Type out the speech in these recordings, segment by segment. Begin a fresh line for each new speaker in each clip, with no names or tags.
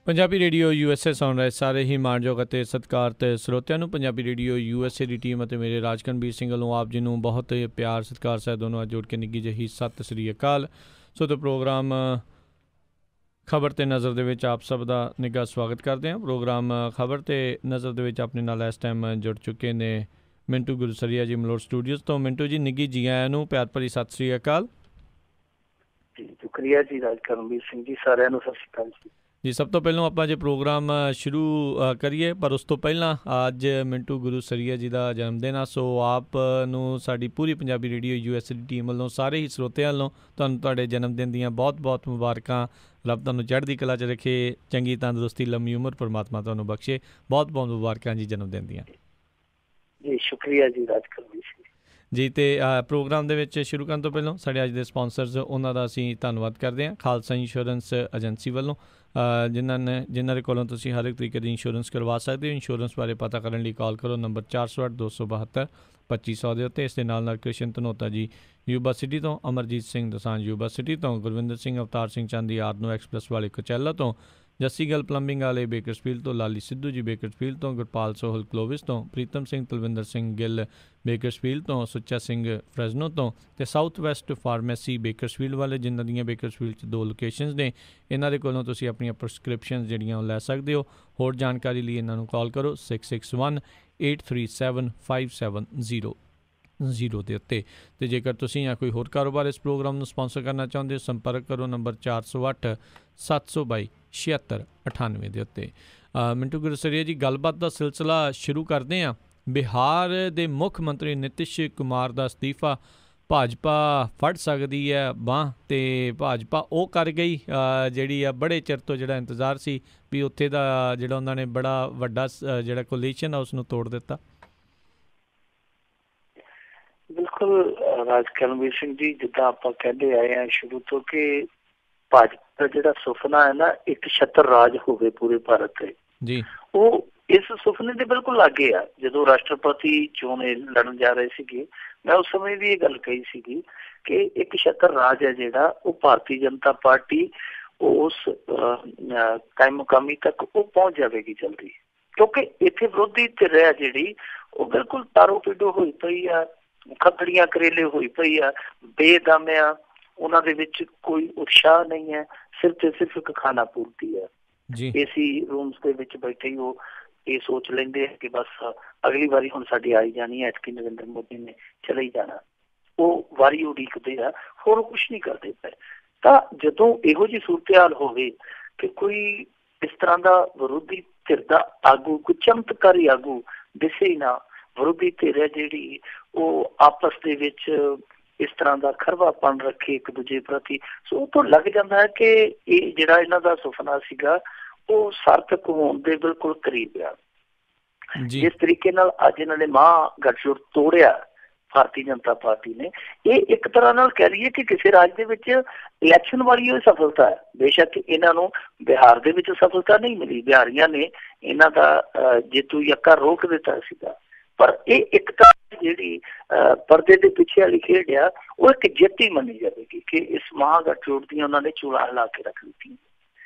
Punjabi radio USA ਸੁਣ ਰਹੇ ਸਾਰੇ ਹੀ ਮਾਣਯੋਗ ਅਤੇ ਸਤਿਕਾਰਤ ਸਰੋਤਿਆਂ ਨੂੰ ਪੰਜਾਬੀ ਰੇਡੀਓ USA ਦੀ ਟੀਮ ਅਤੇ ਮੇਰੇ ਰਾਜਕਨਵੀਰ ਸਿੰਘ ਵੱਲੋਂ ਆਪ ਜੀ ਨੂੰ ਬਹੁਤ ਪਿਆਰ ਸਤਿਕਾਰ ਸਹਿਤ ਦੋਨੋਂ ਅੱਜ ਜੋੜ ਕੇ ਨਿੱਘੀ ਜਿਹੀ ਸਤਿ ਸ੍ਰੀ ਅਕਾਲ। ਸੋ ਤਾਂ ਪ੍ਰੋਗਰਾਮ ਖਬਰ ਤੇ ਨਜ਼ਰ ਦੇ ਵਿੱਚ ਆਪ ਸਭ ਦਾ ਨਿੱਘਾ ਸਵਾਗਤ ਕਰਦੇ ਹਾਂ। ਪ੍ਰੋਗਰਾਮ ਖਬਰ ਤੇ ਨਜ਼ਰ ਦੇ ਵਿੱਚ ਆਪਣੇ ਨਾਲ ਇਸ ਟਾਈਮ ਜੁੜ ਚੁੱਕੇ ਨੇ ਮਿੰਟੂ ਗੁਰਸਰੀਆ ਜੀ ਮਲੋਟ ਸਟੂਡੀਓਜ਼ ਤੋਂ। ਮਿੰਟੂ ਜੀ ਨਿੱਘੀ ਜੀ ਆਇਆਂ ਨੂੰ ਪਿਆਰ ਭਰੀ ਸਤਿ ਸ੍ਰੀ ਅਕਾਲ
ਜੀ। ਸ਼ੁਕਰੀਆ ਜੀ ਰਾਜਕਰਮਵੀਰ ਸਿੰਘ ਜੀ, ਸਾਰਿਆਂ ਨੂੰ ਸਤਿ ਸ਼੍ਰੀ ਅਕਾਲ
ਜੀ। ਸਭ ਤੋਂ ਪਹਿਲਾਂ ਆਪਾਂ ਜੇ ਪ੍ਰੋਗਰਾਮ ਸ਼ੁਰੂ ਕਰੀਏ, ਪਰ ਉਸ ਤੋਂ ਪਹਿਲਾਂ ਅੱਜ ਮਿੰਟੂ ਗੁਰਸਰੀਆ ਜੀ ਦਾ ਜਨਮ ਦਿਨ ਆ। ਸੋ ਆਪ ਨੂੰ ਸਾਡੀ ਪੂਰੀ ਪੰਜਾਬੀ ਰੇਡੀਓ USA ਦੀ ਟੀਮ ਵੱਲੋਂ ਸਾਰੇ ਹੀ ਸਰੋਤਿਆਂ ਵੱਲੋਂ ਤੁਹਾਨੂੰ ਤੁਹਾਡੇ ਜਨਮ ਦਿਨ ਦੀਆਂ ਬਹੁਤ ਬਹੁਤ ਮੁਬਾਰਕਾਂ। ਰੱਬ ਤੁਹਾਨੂੰ ਚੜ੍ਹਦੀ ਕਲਾ 'ਚ ਰੱਖੇ, ਚੰਗੀ ਤੰਦਰੁਸਤੀ, ਲੰਮੀ ਉਮਰ ਪਰਮਾਤਮਾ ਤੁਹਾਨੂੰ ਬਖਸ਼ੇ। ਬਹੁਤ ਬਹੁਤ ਮੁਬਾਰਕਾਂ ਜੀ ਜਨਮ ਦਿਨ ਦੀਆਂ
ਜੀ। ਸ਼ੁਕਰੀਆ ਜੀ ਰਾਜਕਰਮਵੀਰ ਸਿੰਘ
ਜੀ। ਅਤੇ ਪ੍ਰੋਗਰਾਮ ਦੇ ਵਿੱਚ ਸ਼ੁਰੂ ਕਰਨ ਤੋਂ ਪਹਿਲਾਂ ਸਾਡੇ ਅੱਜ ਦੇ ਸਪੋਂਸਰਸ ਉਹਨਾਂ ਦਾ ਅਸੀਂ ਧੰਨਵਾਦ ਕਰਦੇ ਹਾਂ। ਖਾਲਸਾ ਇੰਸ਼ੋਰੈਂਸ ਏਜੰਸੀ ਵੱਲੋਂ ਜਿਨ੍ਹਾਂ ਦੇ ਕੋਲੋਂ ਤੁਸੀਂ ਹਰ ਇੱਕ ਤਰੀਕੇ ਦੀ ਇੰਸ਼ੋਰੈਂਸ ਕਰਵਾ ਸਕਦੇ ਹੋ। ਇੰਸ਼ੋਰੈਂਸ ਬਾਰੇ ਪਤਾ ਕਰਨ ਲਈ ਕਾਲ ਕਰੋ ਨੰਬਰ 408-272-2500 ਦੇ ਉੱਤੇ। ਇਸ ਦੇ ਨਾਲ ਕ੍ਰਿਸ਼ਨ ਧਨੋਤਾ ਜੀ ਯੂਬਾ ਸਿਟੀ ਤੋਂ, ਅਮਰਜੀਤ ਸਿੰਘ ਦਸਾਂਝ ਯੂਬਾ ਸਿਟੀ ਤੋਂ, ਗੁਰਵਿੰਦਰ ਸਿੰਘ ਅਵਤਾਰ ਸਿੰਘ ਚਾਂਦੀ ਆਰਨੋ ਐਕਸਪ੍ਰੈਸ ਵਾਲੇ ਕੁਚੈਲਾ ਤੋਂ, ਜੱਸੀ ਗੱਲ ਪਲੰਬਿੰਗ ਵਾਲੇ ਬੇਕਰਸਫੀਲਡ ਤੋਂ, ਲਾਲੀ ਸਿੱਧੂ ਜੀ ਬੇਕਰਸਫੀਲਡ ਤੋਂ, ਗੁਰਪਾਲ ਸੋਹਲ ਕਲੋਵਿਸ ਤੋਂ, ਪ੍ਰੀਤਮ ਸਿੰਘ ਤਲਵਿੰਦਰ ਸਿੰਘ ਗਿੱਲ ਬੇਕਰਸਫੀਲਡ ਤੋਂ, ਸੁੱਚਾ ਸਿੰਘ ਫਰੈਜ਼ਨੋ ਤੋਂ, ਅਤੇ ਸਾਊਥ ਵੈਸਟ ਫਾਰਮੇਸੀ ਬੇਕਰਸਫੀਲਡ ਵਾਲੇ ਜਿਨ੍ਹਾਂ ਦੀਆਂ ਬੇਕਰਸਫੀਲਡ 'ਚ 2 ਲੋਕੇਸ਼ਨਸ ਨੇ। ਇਹਨਾਂ ਦੇ ਕੋਲੋਂ ਤੁਸੀਂ ਆਪਣੀਆਂ ਪ੍ਰਸਕ੍ਰਿਪਸ਼ਨ ਜਿਹੜੀਆਂ ਉਹ ਲੈ ਸਕਦੇ ਹੋ। ਹੋਰ ਜਾਣਕਾਰੀ ਲਈ ਇਹਨਾਂ ਨੂੰ ਕਾਲ ਕਰੋ 661-837-5700 ਦੇ ਉੱਤੇ। ਅਤੇ ਜੇਕਰ ਤੁਸੀਂ ਜਾਂ ਕੋਈ ਹੋਰ ਕਾਰੋਬਾਰ ਇਸ ਪ੍ਰੋਗਰਾਮ ਨੂੰ ਸਪੋਂਸਰ ਕਰਨਾ ਚਾਹੁੰਦੇ ਹੋ, ਸੰਪਰਕ ਕਰੋ ਨੰਬਰ 408-722-7698 ਦੇ ਉੱਤੇ। ਮਿੰਟੂ ਗੁਰਸਰੀਆ ਜੀ, ਗੱਲਬਾਤ ਦਾ ਸਿਲਸਿਲਾ ਸ਼ੁਰੂ ਕਰਦੇ ਹਾਂ। ਬਿਹਾਰ ਦੇ ਮੁੱਖ ਮੰਤਰੀ ਨਿਤਿਸ਼ ਕੁਮਾਰ ਦਾ ਅਸਤੀਫਾ ਭਾਜਪਾ ਫੜ ਸਕਦੀ ਹੈ ਬਾਂਹ, ਅਤੇ ਭਾਜਪਾ ਉਹ ਕਰ ਗਈ ਜਿਹੜੀ ਆ ਬੜੇ ਚਿਰ ਤੋਂ ਜਿਹੜਾ ਇੰਤਜ਼ਾਰ ਸੀ ਵੀ ਉੱਥੇ ਦਾ ਜਿਹੜਾ ਉਹਨਾਂ ਨੇ ਬੜਾ ਵੱਡਾ ਜਿਹੜਾ ਕੋਲੀਸ਼ਨ ਆ ਉਸ ਨੂੰ ਤੋੜ ਦਿੱਤਾ।
ਬਿਲਕੁਲ ਰਾਜਕਰਮਵੀਰ ਸਿੰਘ ਜੀ, ਜਿੱਦਾਂ ਆਪਾਂ ਕਹਿੰਦੇ ਆਏ ਹਾਂ ਸ਼ੁਰੂ ਤੋਂ ਕਿ ਭਾਜਪਾ ਦਾ ਜਿਹੜਾ ਸੁਪਨਾ ਹੈ ਨਾ, ਇੱਕ ਛਤਰ ਰਾਜ ਹੋਵੇ ਪੂਰੇ ਭਾਰਤ ਤੇ ਜੀ, ਉਹ ਇਸ ਸੁਪਨੇ ਦੇ ਬਿਲਕੁਲ ਲਾਗੇ ਆ। ਜਦੋਂ ਰਾਸ਼ਟਰਪਤੀ ਚੋਣ ਲੜਨ ਜਾ ਰਹੇ ਸੀਗੇ, ਮੈਂ ਉਸ ਸਮੇਂ ਵੀ ਇਹ ਗੱਲ ਕਹੀ ਸੀਗੀ ਕਿ ਇੱਕ ਛਤਰ ਰਾਜ ਹੈ ਜਿਹੜਾ ਉਹ ਭਾਰਤੀ ਜਨਤਾ ਪਾਰਟੀ ਉਸ ਕਾਇਮ ਮੁਕਾਮੀ ਤੱਕ ਉਹ ਪਹੁੰਚ ਜਾਵੇਗੀ ਜਲਦੀ, ਕਿਉਂਕਿ ਇੱਥੇ ਵਿਰੋਧੀ ਧਿਰ ਹੈ ਜਿਹੜੀ ਉਹ ਬਿਲਕੁਲ ਤਾਰੋ ਪੀਡੋ ਹੋਈ ਪਈ ਆ, ਖੱਖੜੀਆਂ ਕਰੇਲੇ ਹੋਈ ਪਈ ਆ, ਬੇਦਮ ਆ। ਉਹਨਾਂ ਦੇ ਵਿੱਚ ਕੋਈ ਉਤਸ਼ਾਹ ਨਹੀਂ ਹੈ, ਸਿਰਫ ਤੇ ਸਿਰਫ ਇੱਕ ਖਾਣਾ ਪੂਰਤੀ ਹੈ। ਏਸੀ ਰੂਮਸ ਦੇ ਵਿੱਚ ਬੈਠੇ ਹੀ ਉਹ ਇਹ ਸੋਚ ਲੈਂਦੇ ਕਿ ਬਸ ਅਗਲੀ ਵਾਰੀ ਹੁਣ ਸਾਡੀ ਆਈ ਜਾਣੀ ਹੈ, ਐਤਕੀ ਨਰਿੰਦਰ ਮੋਦੀ ਨੇ ਚਲੇ ਹੀ ਜਾਣਾ। ਉਹ ਵਾਰੀ ਉਡੀਕਦੇ ਆ, ਹੋਰ ਕੁਛ ਨਹੀਂ ਕਰਦੇ ਪਏ। ਤਾਂ ਜਦੋਂ ਇਹੋ ਜਿਹੀ ਸੂਰਤ-ਹਾਲ ਹੋਵੇ ਕਿ ਕੋਈ ਇਸ ਤਰ੍ਹਾਂ ਦਾ ਵਿਰੋਧੀ ਧਿਰ ਦਾ ਆਗੂ, ਕੋਈ ਚਮਤਕਾਰੀ ਆਗੂ ਦਿਸੇ ਹੀ ਨਾ, ਵਿਰੋਧੀ ਧਿਰ ਹੈ ਜਿਹੜੀ ਉਹ ਆਪਸ ਦੇ ਵਿੱਚ ਇਸ ਤਰ੍ਹਾਂ ਦਾ ਖਰਵਾਪਣ ਰੱਖੇ ਇੱਕ ਦੂਜੇ ਪ੍ਰਤੀ, ਸੋ ਉਹ ਤੋਂ ਲੱਗ ਜਾਂਦਾ ਹੈ ਕਿ ਇਹ ਜਿਹੜਾ ਇਹਨਾਂ ਦਾ ਸੁਪਨਾ ਸੀਗਾ ਉਹ ਸਾਰਥਕ ਹੋਣ ਦੇ ਬਿਲਕੁਲ ਕਰੀਬ ਆ। ਜਿਸ ਤਰੀਕੇ ਨਾਲ ਅੱਜ ਇਹਨਾਂ ਨੇ ਮਹਾਗਠਜੋੜ ਤੋੜਿਆ ਭਾਰਤੀ ਜਨਤਾ ਪਾਰਟੀ ਨੇ, ਇਹ ਇੱਕ ਤਰ੍ਹਾਂ ਨਾਲ ਕਹਿ ਲਈਏ ਕਿ ਕਿਸੇ ਰਾਜ ਦੇ ਵਿੱਚ ਇਲੈਕਸ਼ਨ ਵਾਲੀ ਉਹ ਸਫਲਤਾ ਹੈ। ਬੇਸ਼ੱਕ ਇਹਨਾਂ ਨੂੰ ਬਿਹਾਰ ਦੇ ਵਿੱਚ ਸਫਲਤਾ ਨਹੀਂ ਮਿਲੀ, ਬਿਹਾਰੀਆਂ ਨੇ ਇਹਨਾਂ ਦਾ ਜੇਤੂ ਯੱਕਾ ਰੋਕ ਦਿੱਤਾ ਸੀਗਾ, ਪਰ ਇਹ ਇੱਕ ਤਾਂ ਜਿਹੜੀ ਪਰਦੇ ਦੇ ਪਿੱਛੇ ਵਾਲੀ ਖੇਡ ਆ ਉਹ ਇੱਕ ਜਿੱਤ ਹੀ ਮੰਨੀ ਜਾਵੇਗੀ ਕਿ ਇਸ ਮਹਾਗਠਜੋੜ ਦੀਆਂ ਉਹਨਾਂ ਨੇ ਚੂੜਾ ਲਾ ਕੇ ਰੱਖ ਦਿੱਤੀ।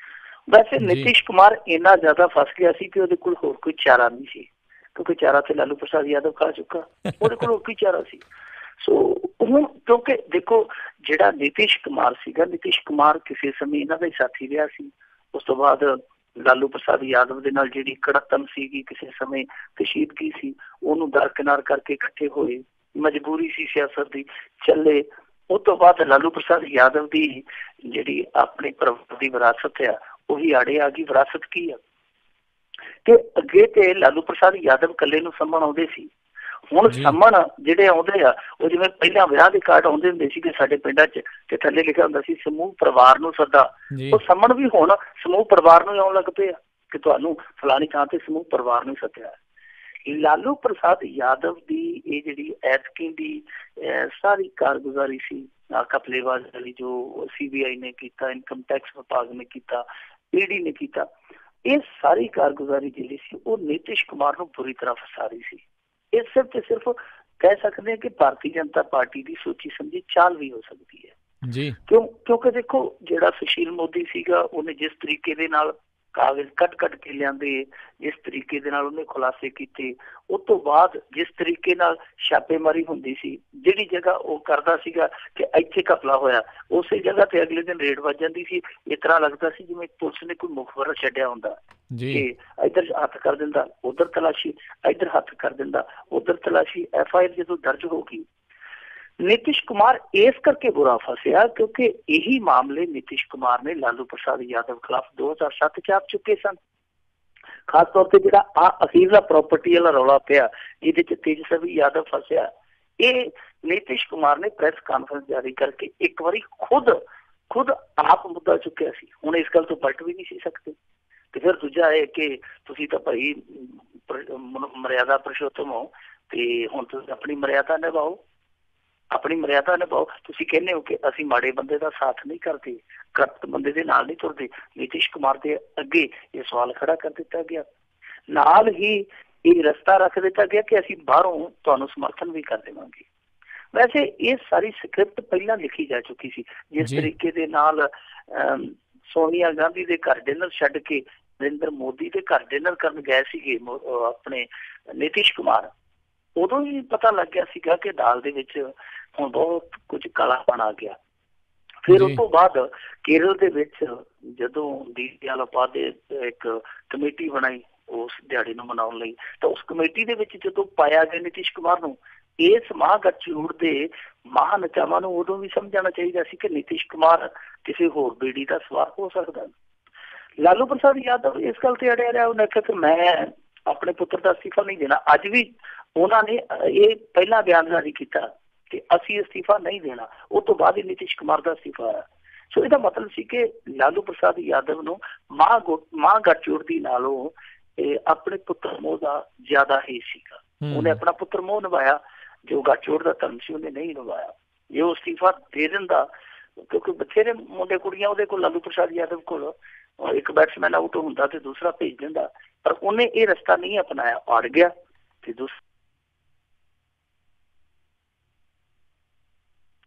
ਵੈਸੇ ਨਿਤਿਸ਼ ਕੁਮਾਰ ਇੰਨਾ ਜ਼ਿਆਦਾ ਫਸ ਗਿਆ ਸੀ ਕਿ ਉਹਦੇ ਕੋਲ ਹੋਰ ਕੋਈ ਚਾਰਾ ਨਹੀਂ ਸੀ, ਕਿਉਂਕਿ ਚਾਰਾ ਤੇ ਲਾਲੂ ਪ੍ਰਸਾਦ ਯਾਦਵ ਖਾ ਚੁੱਕਾ, ਉਹਦੇ ਕੋਲ ਹੋਰ ਕੋਈ ਚਾਰਾ ਸੀ। ਸੋ ਹੁਣ ਕਿਉਂਕਿ ਦੇਖੋ ਜਿਹੜਾ ਨਿਤਿਸ਼ ਕੁਮਾਰ ਸੀਗਾ, ਨਿਤਿਸ਼ ਕੁਮਾਰ ਕਿਸੇ ਸਮੇਂ ਇਹਨਾਂ ਦਾ ਹੀ ਸਾਥੀ ਰਿਹਾ ਸੀ। ਉਸ ਤੋਂ ਬਾਅਦ ਲਾਲੂ ਪ੍ਰਸਾਦ ਯਾਦਵ ਦੇ ਨਾਲ ਜਿਹੜੀ ਕੜਤਨ ਸੀਗੀ ਕਿਸੇ ਸਮੇਂ ਕਸ਼ੀਦਗੀ ਸੀ, ਉਹਨੂੰ ਦਰਕਿਨਾਰ ਕਰਕੇ ਇਕੱਠੇ ਹੋਏ, ਮਜਬੂਰੀ ਸੀ ਸਿਆਸਤ ਦੀ, ਚੱਲੇ। ਉਸ ਤੋਂ ਬਾਅਦ ਲਾਲੂ ਪ੍ਰਸਾਦ ਯਾਦਵ ਦੀ ਜਿਹੜੀ ਆਪਣੇ ਪਰਿਵਾਰ ਦੀ ਵਿਰਾਸਤ ਆ ਉਹੀ ਆੜੇ ਆ ਗਈ। ਵਿਰਾਸਤ ਕੀ ਆ ਕਿ ਅੱਗੇ ਤੇ ਲਾਲੂ ਪ੍ਰਸਾਦ ਯਾਦਵ ਇਕੱਲੇ ਨੂੰ ਸਾਂਭਣ ਆਉਂਦੇ ਸੀ, ਹੁਣ ਸਾਂਭਣ ਜਿਹੜੇ ਆਉਂਦੇ ਆ ਉਹ ਜਿਵੇਂ ਪਹਿਲਾਂ ਵਿਆਹ ਦੇ ਕਾਰਡ ਆਉਂਦੇ ਹੁੰਦੇ ਸੀ ਕਿ ਸਾਡੇ ਪਿੰਡਾਂ 'ਚ ਤੇ ਥੱਲੇ ਲਿਖਿਆ ਹੁੰਦਾ ਸੀ ਸਮੂਹ ਪਰਿਵਾਰ ਨੂੰ ਸੱਦਾ, ਉਹ ਸਾਂਭਣ ਵੀ ਹੁਣ ਸਮੂਹ ਪਰਿਵਾਰ ਨੂੰ ਆਉਣ ਲੱਗ ਪਏ ਆ ਕਿ ਤੁਹਾਨੂੰ ਫਲਾਣੀ ਥਾਂ ਤੇ ਸਮੂਹ ਪਰਿਵਾਰ ਨੂੰ ਸੱਦਿਆ। ਲਾਲੂ ਪ੍ਰਸਾਦ ਯਾਦਵ ਦੀ ਇਹ ਜਿਹੜੀ ਐਤਕੀ ਦੀ ਸਾਰੀ ਕਾਰਗੁਜ਼ਾਰੀ ਸੀ, ਘਪਲੇਬਾਜ਼ ਵਾਲੀ ਜੋ CBI ਨੇ ਕੀਤਾ, ਇਨਕਮ ਟੈਕਸ ਵਿਭਾਗ ਨੇ ਕੀਤਾ, ED ਨੇ ਕੀਤਾ, ਇਹ ਸਾਰੀ ਕਾਰਗੁਜ਼ਾਰੀ ਜਿਹੜੀ ਸੀ ਉਹ ਨਿਤਿਸ਼ ਕੁਮਾਰ ਨੂੰ ਬੁਰੀ ਤਰ੍ਹਾਂ ਫਸਾ ਰਹੀ ਸੀ। ਇਹ ਸਿਰਫ ਤੇ ਸਿਰਫ ਕਹਿ ਸਕਦੇ ਹਾਂ ਕਿ ਭਾਰਤੀ ਜਨਤਾ ਪਾਰਟੀ ਦੀ ਸੋਚੀ ਸਮਝੀ ਚਾਲ ਵੀ ਹੋ ਸਕਦੀ ਹੈ ਜੀ, ਕਿਉਂਕਿ ਦੇਖੋ ਜਿਹੜਾ ਸੁਸ਼ੀਲ ਮੋਦੀ ਸੀਗਾ ਉਹਨੇ ਜਿਸ ਤਰੀਕੇ ਦੇ ਨਾਲ ਕਾਗਜ਼ ਕੱਟ ਕੇ ਲਿਆਂਦੇ, ਜਿਸ ਤਰੀਕੇ ਦੇ ਨਾਲ ਉਹਨੇ ਖੁਲਾਸੇ ਕੀਤੇ, ਉਸ ਤੋਂ ਬਾਅਦ ਜਿਸ ਤਰੀਕੇ ਨਾਲ ਛਾਪੇਮਾਰੀ ਹੁੰਦੀ ਸੀ, ਜਿਹੜੀ ਜਗ੍ਹਾ ਉਹ ਕਰਦਾ ਸੀਗਾ ਕਿ ਇੱਥੇ ਘਪਲਾ ਹੋਇਆ, ਉਸੇ ਜਗ੍ਹਾ ਤੇ ਅਗਲੇ ਦਿਨ ਰੇਡ ਵੱਜ ਜਾਂਦੀ ਸੀ। ਇਸ ਤਰ੍ਹਾਂ ਲੱਗਦਾ ਸੀ ਜਿਵੇਂ ਪੁਲਿਸ ਨੇ ਕੋਈ ਮੁਖਬਰ ਛੱਡਿਆ ਹੁੰਦਾ ਕਿ ਇੱਧਰ ਹੱਥ ਕਰ ਦਿੰਦਾ, ਉੱਧਰ ਤਲਾਸ਼ੀ, ਇੱਧਰ ਹੱਥ ਕਰ ਦਿੰਦਾ, ਉੱਧਰ ਤਲਾਸ਼ੀ। FIR ਜਦੋਂ ਦਰਜ ਹੋ ਗਈ, ਨੀਤੀਸ਼ ਕੁਮਾਰ ਇਸ ਕਰਕੇ ਬੁਰਾ ਫਸਿਆ ਕਿਉਂਕਿ ਇਹੀ ਮਾਮਲੇ ਨੀਤੀਸ਼ ਕੁਮਾਰ ਨੇ ਲਾਲੂ ਪ੍ਰਸਾਦ ਯਾਦਵ ਖਿਲਾਫ 2007 ਚ ਆਪ ਚੁੱਕੇ ਸਨ। ਖਾਸ ਤੌਰ ਤੇ ਜਿਹੜਾ ਅਖੀਰਲਾ ਪ੍ਰਾਪਰਟੀ ਵਾਲਾ ਰੌਲਾ ਪਿਆ ਜਿਹਦੇ ਚ ਤੇਜਸਵੀ ਯਾਦਵ ਫਸਿਆ, ਇਹ ਨੀਤੀਸ਼ ਕੁਮਾਰ ਨੇ ਪ੍ਰੈਸ ਕਾਨਫਰੰਸ ਜਾਰੀ ਕਰਕੇ ਇੱਕ ਵਾਰੀ ਖੁਦ ਆਪ ਮੁੱਦਾ ਚੁੱਕਿਆ ਸੀ। ਹੁਣ ਇਸ ਗੱਲ ਤੋਂ ਪਲਟ ਵੀ ਨਹੀਂ ਸੀ ਸਕਦੇ। ਤੇ ਫਿਰ ਦੂਜਾ ਇਹ ਕਿ ਤੁਸੀਂ ਤਾਂ ਭਾਈ ਮਰਿਆਦਾ ਪੁਰਸ਼ੋਤਮ ਹੋ ਤੇ ਹੁਣ ਤੁਸੀਂ ਆਪਣੀ ਮਰਿਆਦਾ ਨਿਭਾਓ, ਆਪਣੀ ਮਰਿਆਦਾ ਨਿਭਾਓ। ਤੁਸੀਂ ਕਹਿੰਦੇ ਹੋ ਕਿ ਅਸੀਂ ਮਾੜੇ ਬੰਦੇ ਦਾ ਸਾਥ ਨਹੀਂ ਕਰਦੇ, ਕਰਪਟ ਬੰਦੇ ਦੇ ਨਾਲ ਨਹੀਂ ਤੁਰਦੇ। ਨੀਤੀਸ਼ ਕੁਮਾਰ ਦੇ ਅੱਗੇ ਇਹ ਸਵਾਲ ਖੜਾ ਕਰ ਦਿੱਤਾ ਗਿਆ। ਨਾਲ ਹੀ ਇਹ ਰਸਤਾ ਰੱਖ ਦਿੱਤਾ ਗਿਆ ਕਿ ਅਸੀਂ ਬਾਹਰੋਂ ਤੁਹਾਨੂੰ ਸਮਰਥਨ ਵੀ ਕਰ ਦੇਵਾਂਗੇ। ਵੈਸੇ ਇਹ ਸਾਰੀ ਸਕ੍ਰਿਪਟ ਪਹਿਲਾਂ ਲਿਖੀ ਜਾ ਚੁੱਕੀ ਸੀ। ਜਿਸ ਤਰੀਕੇ ਦੇ ਨਾਲ ਸੋਨੀਆ ਗਾਂਧੀ ਦੇ ਘਰ ਡਿਨਰ ਛੱਡ ਕੇ ਨਰਿੰਦਰ ਮੋਦੀ ਦੇ ਘਰ ਡਿਨਰ ਕਰਨ ਗਏ ਸੀਗੇ ਆਪਣੇ ਨੀਤੀਸ਼ ਕੁਮਾਰ, ਉਦੋਂ ਹੀ ਪਤਾ ਲੱਗ ਗਿਆ ਸੀਗਾ ਕਿ ਦਾਲ ਦੇ ਵਿੱਚ ਹੁਣ ਬਹੁਤ ਕੁਝ ਕਾਲਾਪਣ ਆ ਗਿਆ। ਫਿਰ ਉਸ ਤੋਂ ਬਾਅਦ ਕੇਰਲ ਦੇ ਵਿੱਚ ਜਦੋਂ ਦੀਨ ਦਿਆਲ ਉਪਾਧਿਆਏ ਇੱਕ ਕਮੇਟੀ ਬਣਾਈ ਉਸ ਦਿਹਾੜੇ ਨੂੰ ਮਨਾਉਣ ਲਈ, ਤਾਂ ਉਸ ਕਮੇਟੀ ਦੇ ਵਿੱਚ ਜਦੋਂ ਪਾਇਆ ਗਿਆ ਨੀਤੀਸ਼ ਕੁਮਾਰ ਨੂੰ, ਇਸ ਮਹਾਗਠਜੋੜ ਦੇ ਮਹਾਨੇਤਾਵਾਂ ਨੂੰ ਉਦੋਂ ਵੀ ਸਮਝਾਉਣਾ ਚਾਹੀਦਾ ਸੀ ਕਿ ਨੀਤੀਸ਼ ਕੁਮਾਰ ਕਿਸੇ ਹੋਰ ਬੇੜੀ ਦਾ ਸਵਾਰ ਹੋ ਸਕਦਾ। ਲਾਲੂ ਪ੍ਰਸਾਦ ਯਾਦਵ ਇਸ ਗੱਲ ਤੇ ਅੜਿਆ ਰਿਹਾ। ਉਹਨੇ ਆਖਿਆ ਕਿ ਮੈਂ ਆਪਣੇ ਪੁੱਤਰ ਦਾ ਅਸਤੀਫਾ ਨਹੀਂ ਦੇਣਾ। ਅੱਜ ਵੀ ਉਹਨਾਂ ਨੇ ਇਹ ਪਹਿਲਾਂ ਬਿਆਨ ਜਾਰੀ ਕੀਤਾ ਕਿ ਅਸੀਂ ਅਸਤੀਫਾ ਨਹੀਂ ਦੇਣਾ। ਉਸ ਤੋਂ ਬਾਅਦ ਹੀ ਨੀਤੀਸ਼ ਕੁਮਾਰ ਦਾ ਅਸਤੀਫਾ ਆਇਆ। ਸੋ ਇਹਦਾ ਮਤਲਬ ਸੀ ਕਿ ਲਾਲੂ ਪ੍ਰਸਾਦ ਯਾਦਵ ਨੂੰ ਮਹਾਗਠਜੋੜ ਦੀ ਨਾਲੋਂ ਆਪਣੇ ਪੁੱਤਰ ਮੋਹ ਦਾ ਜ਼ਿਆਦਾ ਹੀ ਸੀਗਾ। ਉਹਨੇ ਆਪਣਾ ਪੁੱਤਰ ਮੋਹ ਨਿਭਾਇਆ, ਜੋ ਗੱਠਜੋੜ ਦਾ ਧਰਮ ਸੀ ਉਹਨੇ ਨਹੀਂ ਨਿਭਾਇਆ। ਜੇ ਉਹ ਅਸਤੀਫਾ ਦੇ ਦਿੰਦਾ, ਕਿਉਂਕਿ ਬਥੇਰੇ ਮੁੰਡੇ ਕੁੜੀਆਂ ਉਹਦੇ ਕੋਲ, ਲਾਲੂ ਪ੍ਰਸਾਦ ਯਾਦਵ ਕੋਲ, ਇੱਕ ਬੈਟਸਮੈਨ ਆਊਟ ਹੁੰਦਾ ਤੇ ਦੂਸਰਾ ਭੇਜ ਦਿੰਦਾ, ਪਰ ਉਹਨੇ ਇਹ ਰਸਤਾ ਨਹੀਂ ਅਪਣਾਇਆ, ਅੜ ਗਿਆ ਤੇ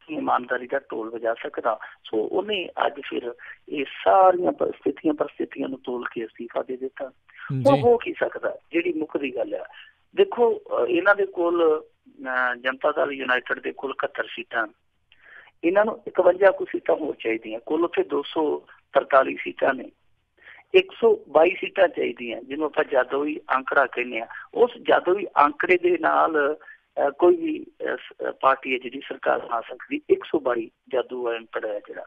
ਇਮਾਨਦਾਰੀ ਦਾ ਢੋਲ ਵਜਾ ਸਕਦਾ। ਸੋ ਉਹਨੇ ਅੱਜ ਫਿਰ ਇਹ ਸਾਰੀਆਂ ਪਰਿਸਥਿਤੀਆਂ ਨੂੰ ਤੋਲ ਕੇ ਅਸਤੀਫਾ ਦੇ ਦਿੱਤਾ। ਉਹ ਹੋ ਕੀ ਸਕਦਾ, ਜਿਹੜੀ ਮੁੱਖ ਦੀ ਗੱਲ ਆ। ਦੇਖੋ ਇਹਨਾਂ ਦੇ ਕੋਲ ਜਨਤਾ ਦਲ ਯੂਨਾਈਟਿਡ ਦੇ ਕੋਲ 71 ਸੀਟਾਂ, ਇਹਨਾਂ ਨੂੰ 51 ਕੁ ਸੀਟਾਂ ਹੋਰ ਚਾਹੀਦੀਆਂ। ਕੁੱਲ ਉੱਥੇ 243 ਸੀਟਾਂ ਨੇ। 122 ਸੀਟਾਂ ਚਾਹੀਦੀਆਂ, ਜਿਹਨੂੰ ਆਪਾਂ ਜਾਦੋਈ ਅੰਕੜਾ ਕਹਿੰਦੇ ਹਾਂ। ਉਸ ਜਾਦੋਈ ਅੰਕੜੇ ਦੇ ਨਾਲ ਕੋਈ ਵੀ ਪਾਰਟੀ ਹੈ ਜਿਹੜੀ ਸਰਕਾਰ ਬਣਾ ਸਕਦੀ। 122 ਜਾਦੂ ਅੰਕੜਾ ਹੈ ਜਿਹੜਾ।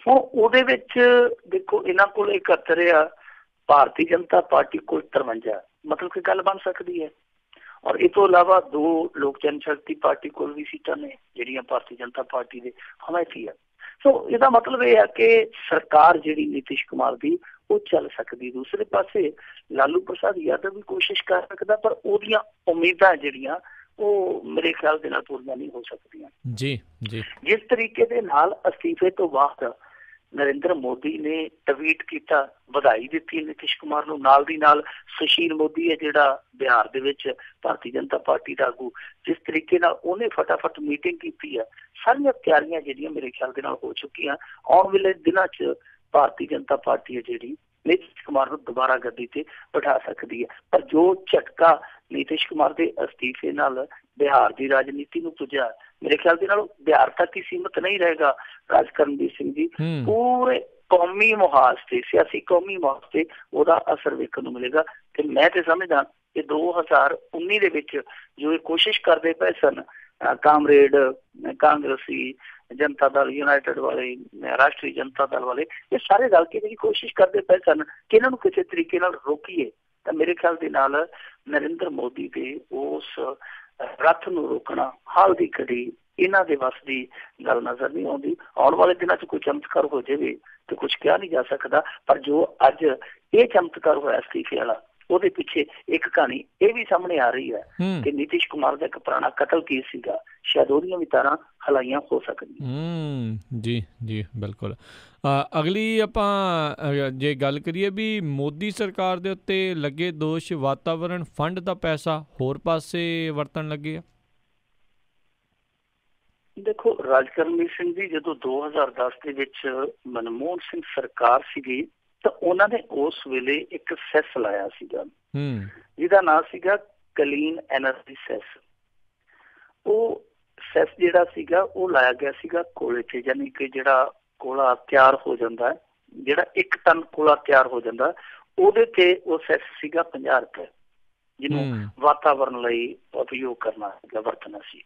ਹੁਣ ਉਹਦੇ ਵਿੱਚ ਦੇਖੋ ਇਹਨਾਂ ਕੋਲ 71 ਆ, ਭਾਰਤੀ ਜਨਤਾ ਪਾਰਟੀ ਕੋਲ 53, ਮਤਲਬ ਕਿ ਗੱਲ ਬਣ ਸਕਦੀ ਹੈ। ਔਰ ਇਹ ਤੋਂ ਇਲਾਵਾ 2 ਲੋਕ ਜਨਸ਼ਕਤੀ ਪਾਰਟੀ ਕੋਲ ਵੀ ਸੀਟਾਂ ਨੇ ਜਿਹੜੀਆਂ ਭਾਰਤੀ ਜਨਤਾ ਪਾਰਟੀ ਦੇ ਹਮਾਇਤੀ ਆ। ਸੋ ਇਹਦਾ ਮਤਲਬ ਇਹ ਆ ਕਿ ਸਰਕਾਰ ਜਿਹੜੀ ਨੀਤੀਸ਼ ਕੁਮਾਰ ਦੀ ਉਹ ਚੱਲ ਸਕਦੀ। ਦੂਸਰੇ ਪਾਸੇ ਲਾਲੂ ਪ੍ਰਸਾਦ ਯਾਦਵ ਵੀ ਕੋਸ਼ਿਸ਼ ਕਰ ਸਕਦਾ, ਪਰ ਉਹਦੀਆਂ ਉਮੀਦਾਂ ਜਿਹੜੀਆਂ ਉਹ ਮੇਰੇ ਖਿਆਲ ਦੇ ਨਾਲ ਪੂਰੀਆਂ ਨਹੀਂ ਹੋ ਸਕਦੀਆਂ। ਜਿਸ ਤਰੀਕੇ ਦੇ ਨਾਲ ਅਸਤੀਫੇ ਤੋਂ ਬਾਅਦ ਨਰਿੰਦਰ ਮੋਦੀ ਨੇ ਟਵੀਟ ਕੀਤਾ, ਵਧਾਈ ਦਿੱਤੀ ਨੀਤੀਸ਼ ਕੁਮਾਰ ਨੂੰ। ਨਾਲ ਦੀ ਨਾਲ ਸੁਸ਼ੀਲ ਮੋਦੀ ਹੈ ਜਿਹੜਾ ਬਿਹਾਰ ਦੇ ਵਿੱਚ ਭਾਰਤੀ ਜਨਤਾ ਪਾਰਟੀ ਦਾ ਆਗੂ, ਜਿਸ ਤਰੀਕੇ ਨਾਲ ਉਹਨੇ ਫਟਾਫਟ ਮੀਟਿੰਗ ਕੀਤੀ ਆ। ਸਾਰੀਆਂ ਤਿਆਰੀਆਂ ਜਿਹੜੀਆਂ ਮੇਰੇ ਖਿਆਲ ਦੇ ਨਾਲ ਹੋ ਚੁੱਕੀਆਂ। ਆਉਣ ਵਾਲੇ ਦਿਨਾਂ 'ਚ ਭਾਰਤੀ ਜਨਤਾ ਪਾਰਟੀ ਹੈ ਜਿਹੜੀ ਨੀਤੀਸ਼ ਕੁਮਾਰ ਨੂੰ ਦੁਬਾਰਾ ਗੱਦੀ ਤੇ ਬਿਠਾ ਸਕਦੀ ਹੈ। ਪਰ ਜੋ ਝਟਕਾ ਨੀਤੀਸ਼ ਕੁਮਾਰ ਦੇ ਅਸਤੀਫੇ ਨਾਲ ਬਿਹਾਰ ਦੀ ਰਾਜਨੀਤੀ ਨੂੰ ਪੁੱਜਾ, ਮੇਰੇ ਖਿਆਲ ਦੇ ਨਾਲ ਬਿਹਾਰ ਤੱਕ ਹੀ ਸੀਮਿਤ ਨਹੀਂ ਰਹੇਗਾ। ਰਾਜ ਕਰਨਵੀਰ ਸਿੰਘ ਜੀ, ਪੂਰੇ ਕੌਮੀ ਮੁਹਾਜ਼ ਤੇ, ਸਿਆਸੀ ਕੌਮੀ ਮੁਹਾਜ਼ ਤੇ ਉਹਦਾ ਅਸਰ ਵੇਖਣ ਨੂੰ ਮਿਲੇਗਾ। ਤੇ ਮੈਂ ਤੇ ਸਮਝਦਾ ਕਿ 2019 ਦੇ ਵਿੱਚ ਜੋ ਇਹ ਕੋਸ਼ਿਸ਼ ਕਰਦੇ ਪਏ ਸਨ ਕਾਮਰੇਡ, ਕਾਂਗਰਸੀ, ਜਨਤਾ ਦਲ ਯੂਨਾਈਟਿਡ ਵਾਲੇ, ਰਾਸ਼ਟਰੀ ਜਨਤਾ ਦਲ ਵਾਲੇ, ਇਹ ਸਾਰੇ ਰਲ ਕੇ ਜਿਹੜੀ ਕੋਸ਼ਿਸ਼ ਕਰਦੇ ਪਏ ਸਨ ਕਿ ਇਹਨਾਂ ਨੂੰ ਕਿਸੇ ਤਰੀਕੇ ਨਾਲ ਰੋਕੀਏ, ਤਾਂ ਮੇਰੇ ਖਿਆਲ ਦੇ ਨਾਲ ਨਰਿੰਦਰ ਮੋਦੀ ਦੇ ਉਸ ਰੱਥ ਨੂੰ ਰੋਕਣਾ ਹਾਲ ਦੀ ਘੜੀ ਇਹਨਾਂ ਦੇ ਵੱਸ ਦੀ ਗੱਲ ਨਜ਼ਰ ਨਹੀਂ ਆਉਂਦੀ। ਆਉਣ ਵਾਲੇ ਦਿਨਾਂ 'ਚ ਕੋਈ ਚਮਤਕਾਰ ਹੋ ਜਾਵੇ ਤੇ ਕੁਛ ਕਿਹਾ ਨਹੀਂ ਜਾ ਸਕਦਾ। ਪਰ ਜੋ ਅੱਜ ਇਹ ਚਮਤਕਾਰ ਹੋਇਆ ਅਸਤੀਫੇ ਵਾਲਾ, ਉਹਦੇ ਪਿੱਛੇ ਇੱਕ ਕਹਾਣੀ ਇਹ ਵੀ ਸਾਹਮਣੇ ਆ ਰਹੀ ਹੈ ਕਿ ਨੀਤੀਸ਼ ਕੁਮਾਰ ਦਾ ਇੱਕ ਪੁਰਾਣਾ ਕਤਲ ਕੇਸ ਸੀਗਾ, ਸ਼ਾਇਦ ਉਹਦੀਆਂ ਵੀ ਤਾਰਾਂ ਹਲਾਈਆਂ ਹੋ ਸਕਦੀਆਂ।
ਜੀ ਬਿਲਕੁਲ। ਅਗਲੀ ਆਪਾਂ ਜੇ ਗੱਲ ਕਰੀਏ ਵੀ ਮੋਦੀ ਸਰਕਾਰ ਦੇ ਉੱਤੇ ਲੱਗੇ ਦੋਸ਼ ਵਾਤਾਵਰਣ ਫੰਡ ਦਾ ਪੈਸਾ ਹੋਰ ਪਾਸੇ ਵਰਤਣ ਲੱਗੇ ਆ।
ਦੇਖੋ ਰਾਜ ਕਰਨਵੀਰ ਸਿੰਘ ਜੀ, ਜਦੋਂ 2010 ਦੇ ਵਿੱਚ ਮਨਮੋਹਨ ਸਿੰਘ ਸਰਕਾਰ ਸੀਗੀ ਤਾਂ ਉਹਨਾਂ ਨੇ ਉਸ ਵੇਲੇ ਇੱਕ ਸੈਸ ਲਾਇਆ ਸੀਗਾ ਜਿਹਦਾ ਨਾਂ ਸੀਗਾ ਕਲੀਨ ਐਨਰਜੀ ਸੈਸ। ਉਹ ਸੈਸ ਜਿਹੜਾ ਸੀਗਾ ਉਹ ਲਾਇਆ ਗਿਆ ਸੀਗਾ ਕੋਲੇ ਤੇ, ਯਾਨੀ ਕਿ ਜਿਹੜਾ ਕੋਲਾ ਤਿਆਰ ਹੋ ਜਾਂਦਾ, ਜਿਹੜਾ 1 ਟਨ ਕੋਲਾ ਤਿਆਰ ਹੋ ਜਾਂਦਾ, ਉਹਦੇ ਤੇ ਉਹ ਸੈਸ ਸੀਗਾ 50 ਰੁਪਏ, ਜਿਹਨੂੰ ਵਾਤਾਵਰਨ ਲਈ ਉਪਯੋਗ ਕਰਨਾ ਸੀਗਾ, ਵਰਤਣਾ ਸੀ।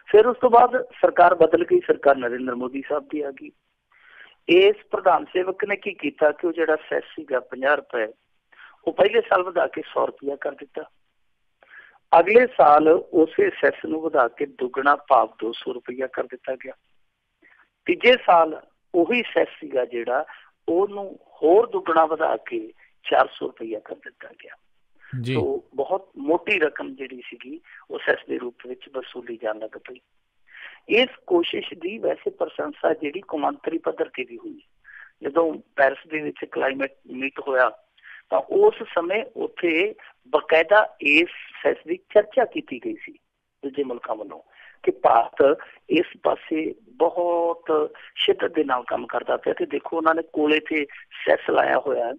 ਫਿਰ ਉਸ ਤੋਂ ਬਾਅਦ ਸਰਕਾਰ ਬਦਲ ਗਈ, ਸਰਕਾਰ ਨਰਿੰਦਰ ਮੋਦੀ ਸਾਹਿਬ ਦੀ ਆ ਗਈ। ਇਸ ਪ੍ਰਧਾਨ ਸੇਵਕ ਨੇ ਕੀ ਕੀਤਾ ਕਿ ਉਹ ਜਿਹੜਾ ਸੈਸ ਸੀਗਾ 50 ਰੁਪਏ, ਉਹ ਪਹਿਲੇ ਸਾਲ ਵਧਾ ਕੇ 100 ਰੁਪਇਆ ਕਰ ਦਿੱਤਾ। ਅਗਲੇ ਸਾਲ ਉਸੇ ਸੈਸ ਨੂੰ ਵਧਾ ਕੇ ਦੁੱਗਣਾ ਭਾਵ 200 ਰੁਪਇਆ ਕਰ ਦਿੱਤਾ ਗਿਆ। ਤੀਜੇ ਸਾਲ ਉਹੀ ਸੈਸ ਸੀਗਾ ਜਿਹੜਾ ਉਹਨੂੰ ਹੋਰ ਦੁੱਗਣਾ ਵਧਾ ਕੇ 400 ਰੁਪਇਆ ਕਰ ਦਿੱਤਾ ਗਿਆ। ਸੋ ਬਹੁਤ ਮੋਟੀ ਰਕਮ ਜਿਹੜੀ ਸੀਗੀ ਉਹ ਸੈਸ ਦੇ ਰੂਪ ਵਿੱਚ ਵਸੂਲੀ ਜਾਣ ਲੱਗ ਪਈ। ਇਸ ਕੋਸ਼ਿਸ਼ ਦੀ ਵੈਸੇ ਪ੍ਰਸ਼ੰਸਾ ਜਿਹੜੀ ਕੌਮਾਂਤਰੀ ਪੱਧਰ ਤੇ ਵੀ ਹੋਈ। ਜਦੋਂ ਪੈਰਿਸ ਦੇ ਵਿੱਚ ਕਲਾਈਮੇਟ ਮੀਟ ਹੋਇਆ ਤਾਂ ਉਸ ਸਮੇਂ ਉੱਥੇ ਬਕਾਇਦਾ ਇਸ ਸੈਸ ਦੀ ਚਰਚਾ ਕੀਤੀ ਗਈ ਸੀ ਦੂਜੇ ਮੁਲਕਾਂ ਵੱਲੋਂ ਕਿ ਭਾਰਤ ਇਸ ਪਾਸੇ ਬਹੁਤ ਸ਼ਿੱਦਤ ਦੇ ਨਾਲ ਕੰਮ ਕਰਦਾ ਪਿਆ। ਤੇ ਦੇਖੋ ਉਹਨਾਂ ਨੇ ਕੋਲੇ ਤੇ ਸੈਸ ਲਾਇਆ ਹੋਇਆ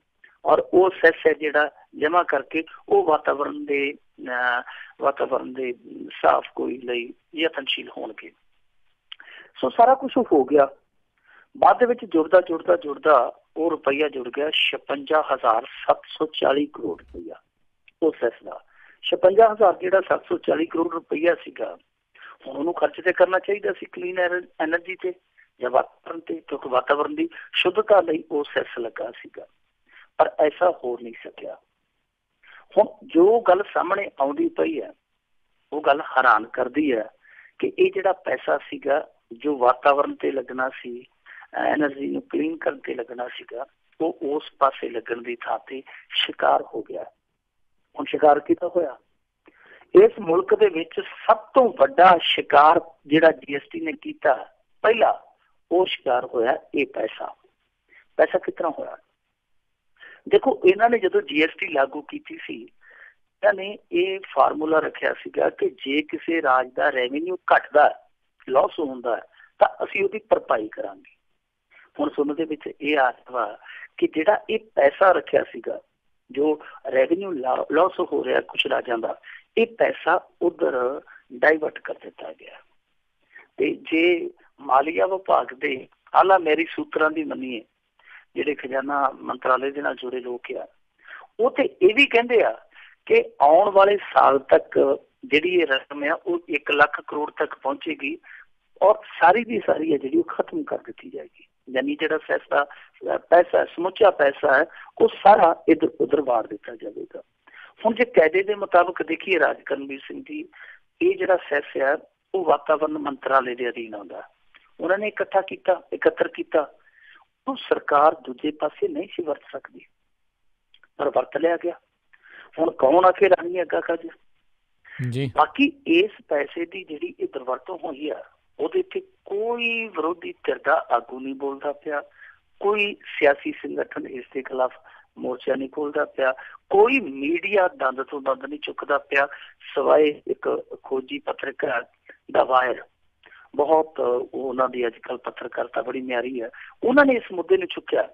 ਔਰ ਉਹ ਸੈਸ ਹੈ ਜਿਹੜਾ ਜਮ੍ਹਾਂ ਕਰਕੇ ਉਹ ਵਾਤਾਵਰਨ ਦੇ ਸਾਫ਼ ਕੋਈ ਲਈ ਯਤਨਸ਼ੀਲ ਹੋਣਗੇ। ਸੋ ਸਾਰਾ ਕੁਛ ਹੋ ਗਿਆ। ਬਾਅਦ ਦੇ ਵਿੱਚ ਜੁੜਦਾ ਉਹ ਰੁਪਈਆ ਜੁੜ ਗਿਆ 56,740 ਕਰੋੜ ਰੁਪਈਆ ਉਸ ਸੈਸ ਦਾ। 56,000 ਜਿਹੜਾ 740 ਕਰੋੜ ਰੁਪਈਆ ਸੀਗਾ, ਹੁਣ ਉਹਨੂੰ ਖਰਚ ਤੇ ਕਰਨਾ ਚਾਹੀਦਾ ਸੀ ਕਲੀਨ ਐਨਰਜੀ ਤੇ ਜਾਂ ਵਾਤਾਵਰਨ ਤੇ, ਕਿਉਂਕਿ ਵਾਤਾਵਰਨ ਦੀ ਸ਼ੁੱਧਤਾ ਲਈ ਉਹ ਸੈਸ ਲੱਗਾ ਸੀਗਾ। ਪਰ ਐਸਾ ਹੋ ਨਹੀਂ ਸਕਿਆ। ਹੁਣ ਜੋ ਗੱਲ ਸਾਹਮਣੇ ਆਉਂਦੀ ਪਈ ਹੈ ਉਹ ਗੱਲ ਹੈਰਾਨ ਕਰਦੀ ਹੈ ਕਿ ਇਹ ਜਿਹੜਾ ਪੈਸਾ ਸੀਗਾ ਜੋ ਵਾਤਾਵਰਨ ਤੇ ਲੱਗਣਾ ਸੀ, ਐਨਰਜੀ ਨੂੰ ਕਲੀਨ ਕਰਨ ਤੇ ਲੱਗਣਾ ਸੀਗਾ, ਉਹ ਉਸ ਪਾਸੇ ਲੱਗਣ ਦੀ ਥਾਂ ਤੇ ਸ਼ਿਕਾਰ ਹੋ ਗਿਆ। ਹੁਣ ਸ਼ਿਕਾਰ ਕਿਹਦਾ ਹੋਇਆ? ਇਸ ਮੁਲਕ ਦੇ ਵਿੱਚ ਸਭ ਤੋਂ ਵੱਡਾ ਸ਼ਿਕਾਰ ਜਿਹੜਾ GST ਨੇ ਕੀਤਾ ਪਹਿਲਾ, ਉਹ ਸ਼ਿਕਾਰ ਹੋਇਆ ਇਹ ਪੈਸਾ ਕਿਸ ਤਰ੍ਹਾਂ ਹੋਇਆ? ਦੇਖੋ, ਇਹਨਾਂ ਨੇ ਜਦੋਂ GST ਲਾਗੂ ਕੀਤੀ ਸੀ, ਇਹਨਾਂ ਨੇ ਇਹ ਫਾਰਮੂਲਾ ਰੱਖਿਆ ਸੀਗਾ ਕਿ ਜੇ ਕਿਸੇ ਰਾਜ ਦਾ ਰੈਵਨਿਊ ਘਟਦਾ, ਲਾਸ ਹੁੰਦਾ, ਤਾਂ ਅਸੀਂ ਉਹਦੀ ਭਰਪਾਈ ਕਰਾਂਗੇ। ਹੁਣ ਸੁਣਨ ਦੇ ਵਿੱਚ ਇਹ ਆ ਰਿਹਾ ਕਿ ਜਿਹੜਾ ਇਹ ਪੈਸਾ ਰੱਖਿਆ ਸੀਗਾ, ਜੋ ਰੈਵਨਿਊ ਲਾਸ ਹੋ ਰਿਹਾ ਕੁਛ ਰਾਜਾਂ ਦਾ, ਇਹ ਪੈਸਾ ਉਧਰ ਡਾਈਵਰਟ ਕਰ ਦਿੱਤਾ ਗਿਆ। ਤੇ ਜੇ ਮਾਲੀਆ ਵਿਭਾਗ ਦੇ ਆਲਾ ਮੇਰੀ ਸੂਤਰਾਂ ਦੀ ਮੰਨੀਏ, ਜਿਹੜੇ ਖਜ਼ਾਨਾ ਮੰਤਰਾਲੇ ਦੇ ਨਾਲ ਜੁੜੇ ਲੋਕ ਆ, ਉਹ ਤੇ ਇਹ ਵੀ ਕਹਿੰਦੇ ਆ ਕਿ ਆਉਣ ਵਾਲੇ ਸਾਲ ਤੱਕ ਜਿਹੜੀ ਇਹ ਰਕਮ ਆ ਉਹ 1 ਲੱਖ ਕਰੋੜ ਤੱਕ ਪਹੁੰਚੇਗੀ ਔਰ ਸਾਰੀ ਦੀ ਸਾਰੀ ਹੈ ਜਿਹੜੀ ਉਹ ਖਤਮ ਕਰ ਦਿੱਤੀ ਜਾਏਗੀ। ਯਾਨੀ ਜਿਹੜਾ ਸੈਸ ਦਾ ਪੈਸਾ, ਸਮੁੱਚਾ ਪੈਸਾ ਹੈ, ਉਹ ਸਾਰਾ ਇੱਧਰ ਉੱਧਰ ਵਾਰ ਦਿੱਤਾ ਜਾਵੇਗਾ। ਹੁਣ ਜੇ ਕਾਇਦੇ ਦੇ ਮੁਤਾਬਕ ਦੇਖੀਏ ਰਾਜ ਕਰਨਵੀਰ ਸਿੰਘ ਜੀ, ਇਹ ਜਿਹੜਾ ਸੈਸ ਹੈ ਉਹ ਵਾਤਾਵਰਨ ਮੰਤਰਾਲੇ ਦੇ ਅਧੀਨ ਆਉਂਦਾ। ਉਹਨਾਂ ਨੇ ਇਕੱਤਰ ਕੀਤਾ, ਉਹ ਸਰਕਾਰ ਦੂਜੇ ਪਾਸੇ ਨਹੀਂ ਸੀ ਵਰਤ ਸਕਦੀ, ਪਰ ਵਰਤ ਲਿਆ ਗਿਆ। ਹੁਣ ਕੌਣ ਆ ਕੇ ਰਾਣੀ ਅੱਗਾ ਕੱਜ ਜੀ। ਬਾਕੀ ਇਸ ਪੈਸੇ ਦੀ ਜਿਹੜੀ ਇਹ ਦੁਰਵਰਤੋਂ ਹੋਈ ਆ, ਉਹਦੇ ਤੇ ਕੋਈ ਵਿਰੋਧੀ ਧਿਰ ਦਾ ਆਗੂ ਨਹੀਂ ਬੋਲਦਾ ਪਿਆ, ਕੋਈ ਸਿਆਸੀ ਸੰਗਠਨ ਇਸ ਦੇ ਖਿਲਾਫ ਮੋਰਚਾ ਨਹੀਂ ਖੋਲਦਾ ਪਿਆ, ਕੋਈ ਮੀਡੀਆ ਦੰਦ ਤੋਂ ਦੰਦ ਨਹੀਂ ਚੁੱਕਦਾ ਪਿਆ, ਸਵਾਏ ਇੱਕ ਖੋਜੀ ਪੱਤਰਕਾਰ ਦਾ ਵਾਇਰ, ਬਹੁਤ ਉਹਨਾਂ ਦੀ ਅੱਜ ਕੱਲ੍ਹ ਪੱਤਰਕਾਰਤਾ ਬੜੀ ਮਿਆਰੀ ਹੈ, ਉਹਨਾਂ ਨੇ ਇਸ ਮੁੱਦੇ ਨੂੰ ਚੁੱਕਿਆ।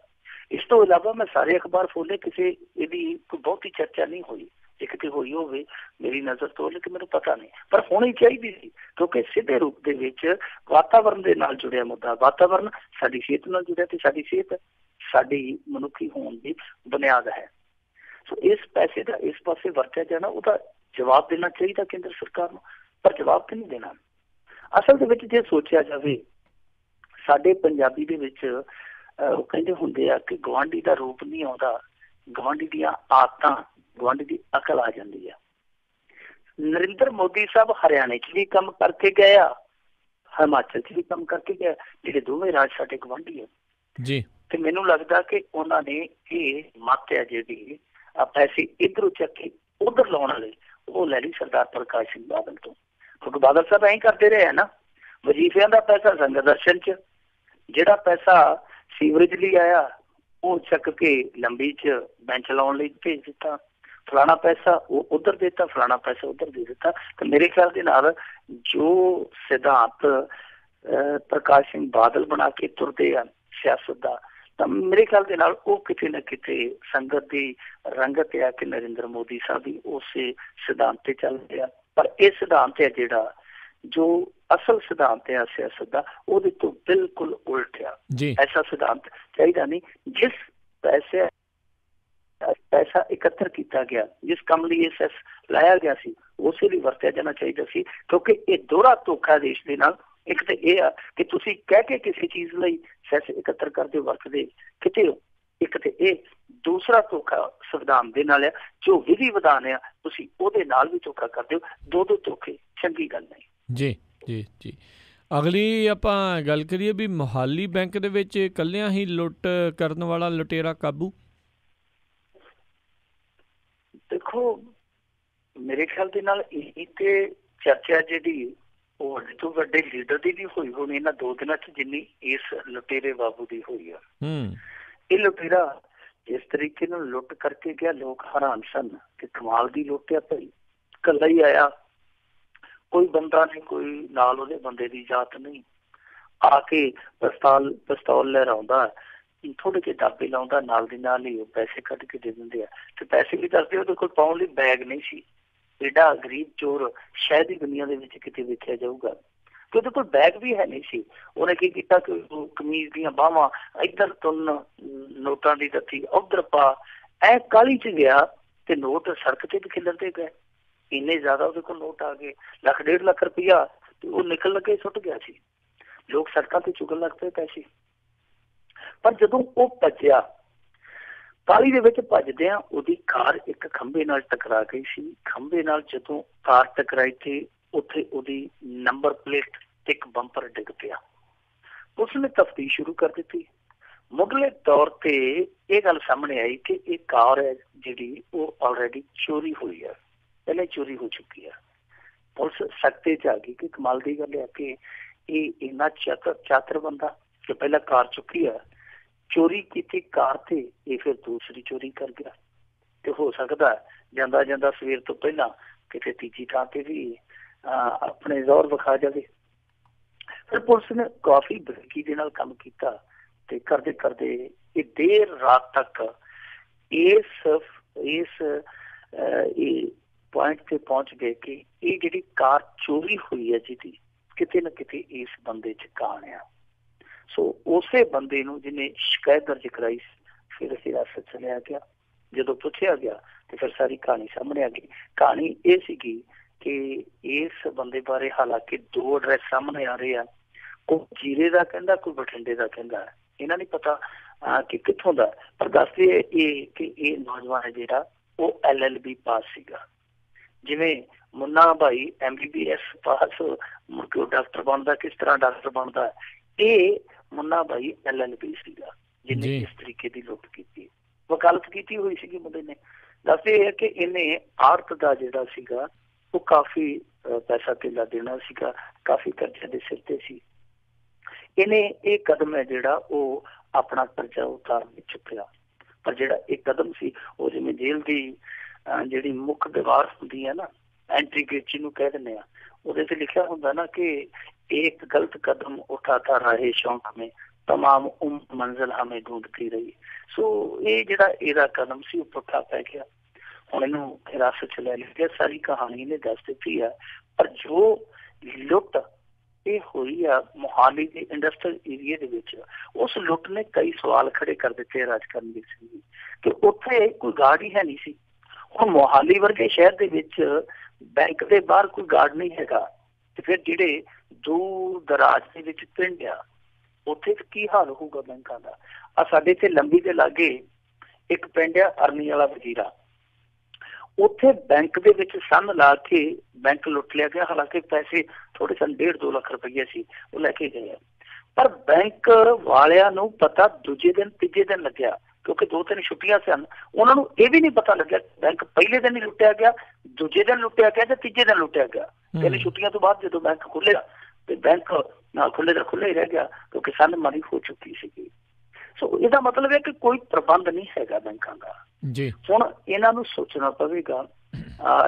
ਇਸ ਤੋਂ ਇਲਾਵਾ ਮੈਂ ਸਾਰੇ ਅਖਬਾਰ ਫੋਲੇ, ਕਿਸੇ ਇਹਦੀ ਕੋਈ ਬਹੁਤੀ ਚਰਚਾ ਨਹੀਂ ਹੋਈ। ਜੇ ਕਿਤੇ ਹੋਈ ਹੋਵੇ ਮੇਰੀ ਨਜ਼ਰ ਤੋਂ, ਲੇਕਿਨ ਮੈਨੂੰ ਪਤਾ ਨਹੀਂ, ਪਰ ਹੋਣੀ ਚਾਹੀਦੀ ਸੀ, ਕਿਉਂਕਿ ਸਿੱਧੇ ਰੂਪ ਦੇ ਵਿੱਚ ਵਾਤਾਵਰਨ ਦੇ ਨਾਲ ਜੁੜਿਆ ਮੁੱਦਾ, ਵਾਤਾਵਰਨ ਸਾਡੀ ਸਿਹਤ ਨਾਲ ਜੁੜਿਆ ਤੇ ਸਾਡੀ ਸਿਹਤ ਸਾਡੀ ਮਨੁੱਖੀ ਹੋਣ ਦੀ ਬੁਨਿਆਦ ਹੈ। ਸੋ ਇਸ ਪੈਸੇ ਦਾ ਇਸ ਪਾਸੇ ਵਰਤਿਆ ਜਾਣਾ, ਉਹਦਾ ਜਵਾਬ ਦੇਣਾ ਚਾਹੀਦਾ ਕੇਂਦਰ ਸਰਕਾਰ ਨੂੰ, ਪਰ ਜਵਾਬ ਤੇ ਨਹੀਂ ਦੇਣਾ। ਅਸਲ ਦੇ ਵਿੱਚ ਜੇ ਸੋਚਿਆ ਜਾਵੇ, ਸਾਡੇ ਪੰਜਾਬੀ ਦੇ ਵਿੱਚ ਉਹ ਕਹਿੰਦੇ ਹੁੰਦੇ ਆ ਕਿ ਗੁਆਂਢੀ ਦਾ ਰੂਪ ਨਹੀਂ ਆਉਂਦਾ, ਗੁਆਂਢੀ ਦੀਆਂ ਆਦਤਾਂ, ਗੁਆਂਢੀ ਦੀ ਅਕਲ ਆ ਜਾਂਦੀ ਆ। ਨਰਿੰਦਰ ਮੋਦੀ ਸਾਹਿਬ ਹਰਿਆਣੇ 'ਚ ਵੀ ਕੰਮ ਕਰਕੇ ਗਏ ਆ, ਹਿਮਾਚਲ 'ਚ ਵੀ ਕੰਮ ਕਰਕੇ ਗਏ, ਜਿਹੜੇ ਦੋਵੇਂ ਰਾਜ ਸਾਡੇ ਗੁਆਂਢੀ ਆ ਜੀ। ਤੇ ਮੈਨੂੰ ਲੱਗਦਾ ਕਿ ਉਹਨਾਂ ਨੇ ਇਹ ਮੱਤ ਹੈ ਜਿਹੜੀ ਪੈਸੇ ਇੱਧਰੋਂ ਚੱਕ ਕੇ ਉੱਧਰ ਲਾਉਣ ਵਾਲੇ, ਉਹ ਲੈ ਲਈ ਸਰਦਾਰ ਪ੍ਰਕਾਸ਼ ਸਿੰਘ ਬਾਦਲ ਤੋਂ, ਕਿਉਂਕਿ ਬਾਦਲ ਸਾਹਿਬ ਐਂ ਕਰਦੇ ਰਹੇ ਆ ਨਾ, ਵਜ਼ੀਫਿਆਂ ਦਾ ਪੈਸਾ ਸੰਗਤ ਦਰਸ਼ਨ 'ਚ, ਜਿਹੜਾ ਪੈਸਾ ਸੀਵਰੇਜ ਲਈ ਆਇਆ ਉਹ ਚੱਕ ਕੇ ਲੰਬੀ 'ਚ ਬੈਂਚ ਲਾਉਣ ਲਈ ਭੇਜ ਦਿੱਤਾ, ਫਲਾਣਾ ਪੈਸਾ ਉਹ ਉੱਧਰ ਦੇ ਦਿੱਤਾ, ਫਲਾਣਾ ਪੈਸਾ ਉੱਧਰ ਦੇ ਦਿੱਤਾ। ਤੇ ਮੇਰੇ ਖਿਆਲ ਦੇ ਨਾਲ ਜੋ ਸਿਧਾਂਤ ਪ੍ਰਕਾਸ਼ ਸਿੰਘ ਬਾਦਲ ਬਣਾ ਕੇ ਤੁਰਦੇ ਆ ਸਿਆਸਤ ਦਾ, ਤਾਂ ਮੇਰੇ ਖਿਆਲ ਦੇ ਨਾਲ ਉਹ ਕਿਤੇ ਨਾ ਕਿਤੇ ਸੰਗਤ ਦੀ ਰੰਗਤ ਆ ਕਿ ਨਰਿੰਦਰ ਮੋਦੀ ਸਾਹਿਬ ਵੀ ਉਸੇ ਸਿਧਾਂਤ ਤੇ ਚੱਲ ਰਿਹਾ। ਪਰ ਇਹ ਸਿਧਾਂਤ ਹੈ ਜਿਹੜਾ ਜੋ ਅਸਲ ਸਿਧਾਂਤ ਹੈ ਸਿਆਸਤ ਦਾ, ਉਹਦੇ ਤੋਂ ਬਿਲਕੁਲ ਉਲਟ ਆ। ਐਸਾ ਸਿਧਾਂਤ ਚਾਹੀਦਾ ਨਹੀਂ। ਜਿਸ ਪੈਸਾ ਇਕੱਤਰ ਕੀਤਾ ਗਿਆ, ਜਿਸ ਕੰਮ ਲਈ ਇਹ ਸੈਸ ਲਾਇਆ ਗਿਆ ਸੀ, ਉਸੇ ਲਈ ਵਰਤਿਆ ਜਾਣਾ ਚਾਹੀਦਾ ਸੀ। ਕਿਉਂਕਿ ਇਹ ਦੋਹਰਾ ਧੋਖਾ ਦੇਸ਼ ਦੇ ਨਾਲ। ਇੱਕ ਤਾਂ ਇਹ ਆ ਕਿ ਤੁਸੀਂ ਕਹਿ ਕੇ ਕਿਸੇ ਚੀਜ਼ ਲਈ ਸੈਸ ਇਕੱਤਰ ਕਰਦੇ ਵਰਤਦੇ ਕਿਤੇ ਹੋ, ਇੱਕ ਤੇ ਇਹ ਦੂਸਰਾ ਧੋਖਾ ਸੰਵਿਧਾਨ ਦੇ ਨਾਲ ਆ, ਜੋ ਵਿਧੀ ਵਿਧਾਨ ਆ ਤੁਸੀਂ ਉਹਦੇ ਨਾਲ ਵੀ ਧੋਖਾ ਕਰਦੇ ਹੋ। ਦੋ ਧੋਖੇ ਚੰਗੀ ਗੱਲ ਨਹੀਂ।
ਜੀ ਜੀ ਜੀ। ਅਗਲੀ ਆਪਾਂ ਗੱਲ ਕਰੀਏ ਵੀ ਮੋਹਾਲੀ ਬੈਂਕ ਦੇ ਵਿੱਚ ਇਕੱਲਿਆਂ ਹੀ ਲੁੱਟ ਕਰਨ ਵਾਲਾ ਲੁਟੇਰਾ ਕਾਬੂ।
ਦੇਖੋ ਮੇਰੇ ਖਿਆਲ ਦੇ ਨਾਲ ਇਹ ਤੇ ਚਰਚਾ ਜਿਹੜੀ ਉਹ ਵੱਡੇ ਤੋਂ ਵੱਡੇ ਲੀਡਰ ਦੀ ਵੀ ਹੋਈ ਹੋਣੀ ਇਹਨਾਂ 2 ਦਿਨਾਂ 'ਚ, ਜਿੰਨੀ ਇਸ ਲੁਟੇਰੇ ਬਾਬੂ ਦੀ ਹੋਈ ਆ। ਇਹ ਲੁਟੇਰਾ ਜਿਸ ਤਰੀਕੇ ਨਾਲ ਲੁੱਟ ਕਰਕੇ ਗਿਆ, ਲੋਕ ਹੈਰਾਨ ਸਨ ਕਿ ਕਮਾਲ ਦੀ ਲੁੱਟ ਆ ਭਾਈ। ਇਕੱਲਾ ਹੀ ਆਇਆ, ਕੋਈ ਬੰਦਾ ਨਹੀਂ, ਕੋਈ ਨਾਲ ਉਹਦੇ ਬੰਦੇ ਦੀ ਜਾਤ ਨਹੀਂ। ਆ ਕੇ ਪਿਸਤੌਲ ਲਹਿਰਾਉਂਦਾ, ਥੋੜੇ ਜਿਹੇ ਦਾਬੇ ਲਾਉਂਦਾ, ਨਾਲ ਦੀ ਨਾਲ ਹੀ ਉਹ ਪੈਸੇ ਕੱਢ ਕੇ ਦੇ ਦਿੰਦੇ ਆ। ਤੇ ਪੈਸੇ ਵੀ ਦੱਸਦੇ ਉਹਦੇ ਕੋਲ ਪਾਉਣ ਲਈ ਬੈਗ ਨਹੀਂ ਸੀ। ਏਡਾ ਗਰੀਬ ਚੋਰ ਸ਼ਾਇਦ ਹੀ ਦੁਨੀਆ ਦੇ ਵਿੱਚ ਕਿਤੇ ਵੇਖਿਆ ਜਾਊਗਾ ਕਿ ਉਹਦੇ ਕੋਲ ਬੈਗ ਵੀ ਹੈ ਨਹੀਂ ਸੀ। ਉਹਨੇ ਕੀ ਕੀਤਾ ਕਿ ਕਮੀਜ਼ ਦੀਆਂ ਬਾਹਾਂ ਇੱਧਰ ਤੁੰਨ, ਨੋਟਾਂ ਦੀ ਰੱਤੀ ਉੱਧਰ ਪਾ, ਐ ਕਾਹਲੀ 'ਚ ਗਿਆ ਤੇ ਨੋਟ ਸੜਕ ਤੇ ਵੀ ਖਿਲਰਦੇ ਗਏ। ਇੰਨੇ ਜ਼ਿਆਦਾ ਉਹਦੇ ਕੋਲ ਨੋਟ ਆ ਗਏ, 1.5 ਲੱਖ ਰੁਪਇਆ, ਤੇ ਉਹ ਨਿਕਲ ਲੱਗੇ ਸੁੱਟ ਗਿਆ ਸੀ। ਲੋਕ ਸੜਕਾਂ ਤੇ ਚੁਗਣ ਲੱਗ ਪਏ ਪੈਸੇ। ਪਰ ਜਦੋਂ ਉਹ ਭੱਜਿਆ, ਕਾਹਲੀ ਦੇ ਵਿੱਚ ਭੱਜਦਿਆਂ ਉਹਦੀ ਕਾਰ ਇੱਕ ਖੰਭੇ ਨਾਲ ਟਕਰਾ ਗਈ ਸੀ। ਖੰਭੇ ਨਾਲ ਜਦੋਂ ਕਾਰ ਟਕਰਾਈ ਤੇ ਉੱਥੇ ਉਹਦੀ ਨੰਬਰ ਪਲੇਟ ਤੇ ਇੱਕ ਬੰਪਰ ਡਿੱਗ ਪਿਆ। ਉਸਨੇ ਤਫਤੀਸ਼ ਸ਼ੁਰੂ ਕਰ ਦਿੱਤੀ। ਮੁੱਢਲੇ ਤੌਰ ਤੇ ਇਹ ਗੱਲ ਸਾਹਮਣੇ ਆਈ ਕਿ ਇਹ ਕਾਰ ਹੈ ਜਿਹੜੀ ਉਹ ਆਲਰੇਡੀ ਚੋਰੀ ਹੋਈ ਹੈ, ਪਹਿਲੇ ਚੋਰੀ ਹੋ ਚੁੱਕੀ ਹੈ। ਪੁਲਿਸ ਸਖਤੇ 'ਚ ਆ ਗਈ ਕਿ ਕਮਾਲ ਦੀ ਗੱਲ ਹੈ ਕਿ ਇਹ ਇੰਨਾ ਚਾਤਰ ਬੰਦਾ ਕਿ ਪਹਿਲਾਂ ਕਾਰ ਚੁੱਕੀ ਆ, ਚੋਰੀ ਕੀਤੀ ਕਾਰ ਤੇ ਇਹ ਫਿਰ ਦੂਸਰੀ ਚੋਰੀ ਕਰ ਗਿਆ। ਤੇ ਹੋ ਸਕਦਾ ਜਾਂਦਾ ਜਾਂਦਾ ਸਵੇਰ ਤੋਂ ਪਹਿਲਾਂ ਕਿਤੇ ਤੀਜੀ ਥਾਂ ਤੇ ਵੀ ਆਪਣੇ ਜ਼ੋਰ ਵਿਖਾ ਜਾਵੇ। ਫਿਰ ਪੁਲਿਸ ਨੇ ਕਾਫੀ ਬਰੀਕੀ ਦੇ ਨਾਲ ਕੰਮ ਕੀਤਾ ਤੇ ਕਰਦੇ ਕਰਦੇ ਇਹ ਦੇਰ ਰਾਤ ਤੱਕ ਇਸ ਪੁਆਇੰਟ ਤੇ ਪਹੁੰਚ ਗਏ ਕਿ ਇਹ ਜਿਹੜੀ ਕਾਰ ਚੋਰੀ ਹੋਈ ਹੈ ਜਿਹਦੀ ਕਿਤੇ ਨਾ ਕਿਤੇ ਇਸ ਬੰਦੇ 'ਚ ਕਾਣ ਆ। ਸੋ ਉਸੇ ਬੰਦੇ ਨੂੰ ਜਿਹਨੇ ਸ਼ਿਕਾਇਤ ਦਰਜ ਕਰਾਈ ਫਿਰ ਹਿਰਾਸਤ 'ਚ ਲਿਆ ਗਿਆ। ਜਦੋਂ ਪੁੱਛਿਆ ਗਿਆ ਤੇ ਫਿਰ ਸਾਰੀ ਕਹਾਣੀ ਸਾਹਮਣੇ ਆ ਗਈ। ਕਹਾਣੀ ਇਹ ਸੀਗੀ ਕਿ ਇਸ ਬੰਦੇ ਬਾਰੇ ਹਾਲਾਂਕਿ 2 ਐਡਰੈਸ ਸਾਹਮਣੇ ਆ ਰਹੇ ਆ, ਕੋਈ ਜੀਰੇ ਦਾ ਕਹਿੰਦਾ, ਕੋਈ ਬਠਿੰਡੇ ਦਾ ਕਹਿੰਦਾ। ਇਹਨਾਂ ਨਹੀਂ ਪਤਾ ਕਿ ਕਿੱਥੋਂ ਦਾ, ਪਰ ਦੱਸਦੇ ਇਹ ਕਿ ਇਹ ਨੌਜਵਾਨ ਹੈ ਜਿਹੜਾ ਉਹ LLB ਪਾਸ ਸੀਗਾ। ਜਿਵੇਂ ਮੁੰਨਾ ਭਾਈ MBBS ਪਾਸ, ਮੁੜ ਕੇ ਉਹ ਡਾਕਟਰ ਬਣਦਾ, ਕਿਸ ਤਰ੍ਹਾਂ ਡਾਕਟਰ ਬਣਦਾ, ਇਹ ਮੁੰਨਾ ਭਾਈ LLB ਸੀਗਾ ਜਿਹਨੇ ਇਸ ਤਰੀਕੇ ਦੀ ਲੁੱਟ ਕੀਤੀ, ਵਕਾਲਤ ਕੀਤੀ ਹੋਈ ਸੀਗੀ ਮੁੰਡੇ ਨੇ। ਦੱਸਦੇ ਇਹ ਕਿ ਇਹਨੇ ਆੜਤ ਦਾ ਜਿਹੜਾ ਸੀਗਾ ਉਹ ਕਾਫੀ ਪੈਸਾ ਧੇਲਾ ਦੇਣਾ ਸੀਗਾ, ਕਾਫੀ ਕਰਜ਼ੇ ਦੇ ਸਿਰ ਤੇ ਸੀ। ਇਹਨੇ ਇਹ ਕਦਮ ਹੈ ਜਿਹੜਾ ਉਹ ਆਪਣਾ ਕਰਜ਼ਾ ਉਤਾਰਨ ਵਿੱਚ ਚੁੱਕਿਆ। ਪਰ ਜਿਹੜਾ ਇਹ ਕਦਮ ਸੀ ਉਹ ਜਿਵੇਂ ਜੇਲ੍ਹ ਦੀ ਜਿਹੜੀ ਮੁੱਖ ਦੀਵਾਰ ਹੁੰਦੀ ਹੈ ਨਾ, ਐਂਟਰੀ ਗੇਟ ਜਿਹਨੂੰ ਕਹਿ ਦਿੰਦੇ ਆ, ਉਹਦੇ ਤੇ ਲਿਖਿਆ ਹੁੰਦਾ ਨਾ ਕਿ एक गलत कदम उठाता रहे शौक में तमाम उम्र मंजिल हमें ढूंढती रही। सो ये ਜਿਹੜਾ ਇਹਦਾ ਕਦਮ ਸੀ ਉਹ ਪੁੱਠਾ ਪੈ ਗਿਆ। ਹੁਣ ਇਹਨੂੰ ਹਿਰਾਸਤ 'ਚ ਲੈ ਲਿਆ। ਸਾਰੀ ਕਹਾਣੀ ਨੇ ਦੱਸ ਦਿੱਤੀ ਆ। ਪਰ ਜੋ ਲੁੱਟ ਇਹ ਹੋਈ ਆ ਮੋਹਾਲੀ ਦੇ ਇੰਡਸਟਰੀਅਲ ਏਰੀਆ ਦੇ ਵਿੱਚ, ਉਸ ਲੁੱਟ ਨੇ ਕਈ ਸਵਾਲ ਖੜੇ ਕਰ ਦਿੱਤੇ ਰਾਜਕਰਨਵੀਰ ਸਿੰਘ ਜੀ ਕਿ ਉੱਥੇ ਕੋਈ ਗਾਰਡ ਹੀ ਹੈ ਨਹੀਂ ਸੀ। ਹੁਣ ਮੋਹਾਲੀ ਵਰਗੇ ਸ਼ਹਿਰ ਦੇ ਵਿੱਚ ਬੈਂਕ ਦੇ ਬਾਹਰ ਕੋਈ ਗਾਰਡ ਨਹੀਂ ਹੈਗਾ ਤੇ ਫਿਰ ਜਿਹੜੇ ਦੂਰ ਦਰਾਜ ਦੇ ਵਿੱਚ ਪਿੰਡ ਆ ਉੱਥੇ ਕੀ ਹਾਲ ਹੋਊਗਾ ਬੈਂਕਾਂ ਦਾ। ਆ ਸਾਡੇ ਇੱਥੇ ਲੰਬੀ ਦੇ ਲਾਗੇ ਇੱਕ ਪਿੰਡ ਆ ਅਰਨੀ ਵਾਲਾ ਵਜ਼ੀਰਾ, ਉੱਥੇ ਬੈਂਕ ਦੇ ਵਿੱਚ ਸੰਨ ਲਾ ਕੇ ਬੈਂਕ ਲੁੱਟ ਲਿਆ ਗਿਆ। ਹਾਲਾਂਕਿ ਪੈਸੇ ਥੋੜੇ ਸਨ, 1.5-2 ਲੱਖ ਰੁਪਈਆ ਸੀ, ਉਹ ਲੈ ਕੇ ਗਏ। ਪਰ ਬੈਂਕ ਵਾਲਿਆਂ ਨੂੰ ਪਤਾ ਦੂਜੇ ਦਿਨ ਤੀਜੇ ਦਿਨ ਲੱਗਿਆ ਕਿਉਂਕਿ 2-3 ਛੁੱਟੀਆਂ ਸਨ। ਉਹਨਾਂ ਨੂੰ ਇਹ ਵੀ ਨਹੀਂ ਪਤਾ ਲੱਗਿਆ ਬੈਂਕ ਪਹਿਲੇ ਦਿਨ ਹੀ ਲੁੱਟਿਆ ਗਿਆ, ਦੂਜੇ ਦਿਨ ਲੁੱਟਿਆ ਗਿਆ ਜਾਂ ਤੀਜੇ ਦਿਨ ਲੁੱਟਿਆ ਗਿਆ। 3 ਛੁੱਟੀਆਂ ਤੋਂ ਬਾਅਦ ਜਦੋਂ ਬੈਂਕ ਖੁੱਲਿਆ ਤੇ ਬੈਂਕ ਨਾਲ ਖੁੱਲੇ ਦਾ ਖੁੱਲੇ ਹੀ ਰਹਿ ਗਿਆ ਕਿਉਂਕਿ ਸੰਨ ਮਾਰੀ ਹੋ ਚੁੱਕੀ ਸੀਗੀ। ਸੋ ਇਹਦਾ ਮਤਲਬ ਹੈ ਕਿ ਕੋਈ ਪ੍ਰਬੰਧ ਨਹੀਂ ਹੈਗਾ ਬੈਂਕਾਂ ਦਾ। ਹੁਣ ਇਹਨਾਂ ਨੂੰ ਸੋਚਣਾ ਪਵੇਗਾ।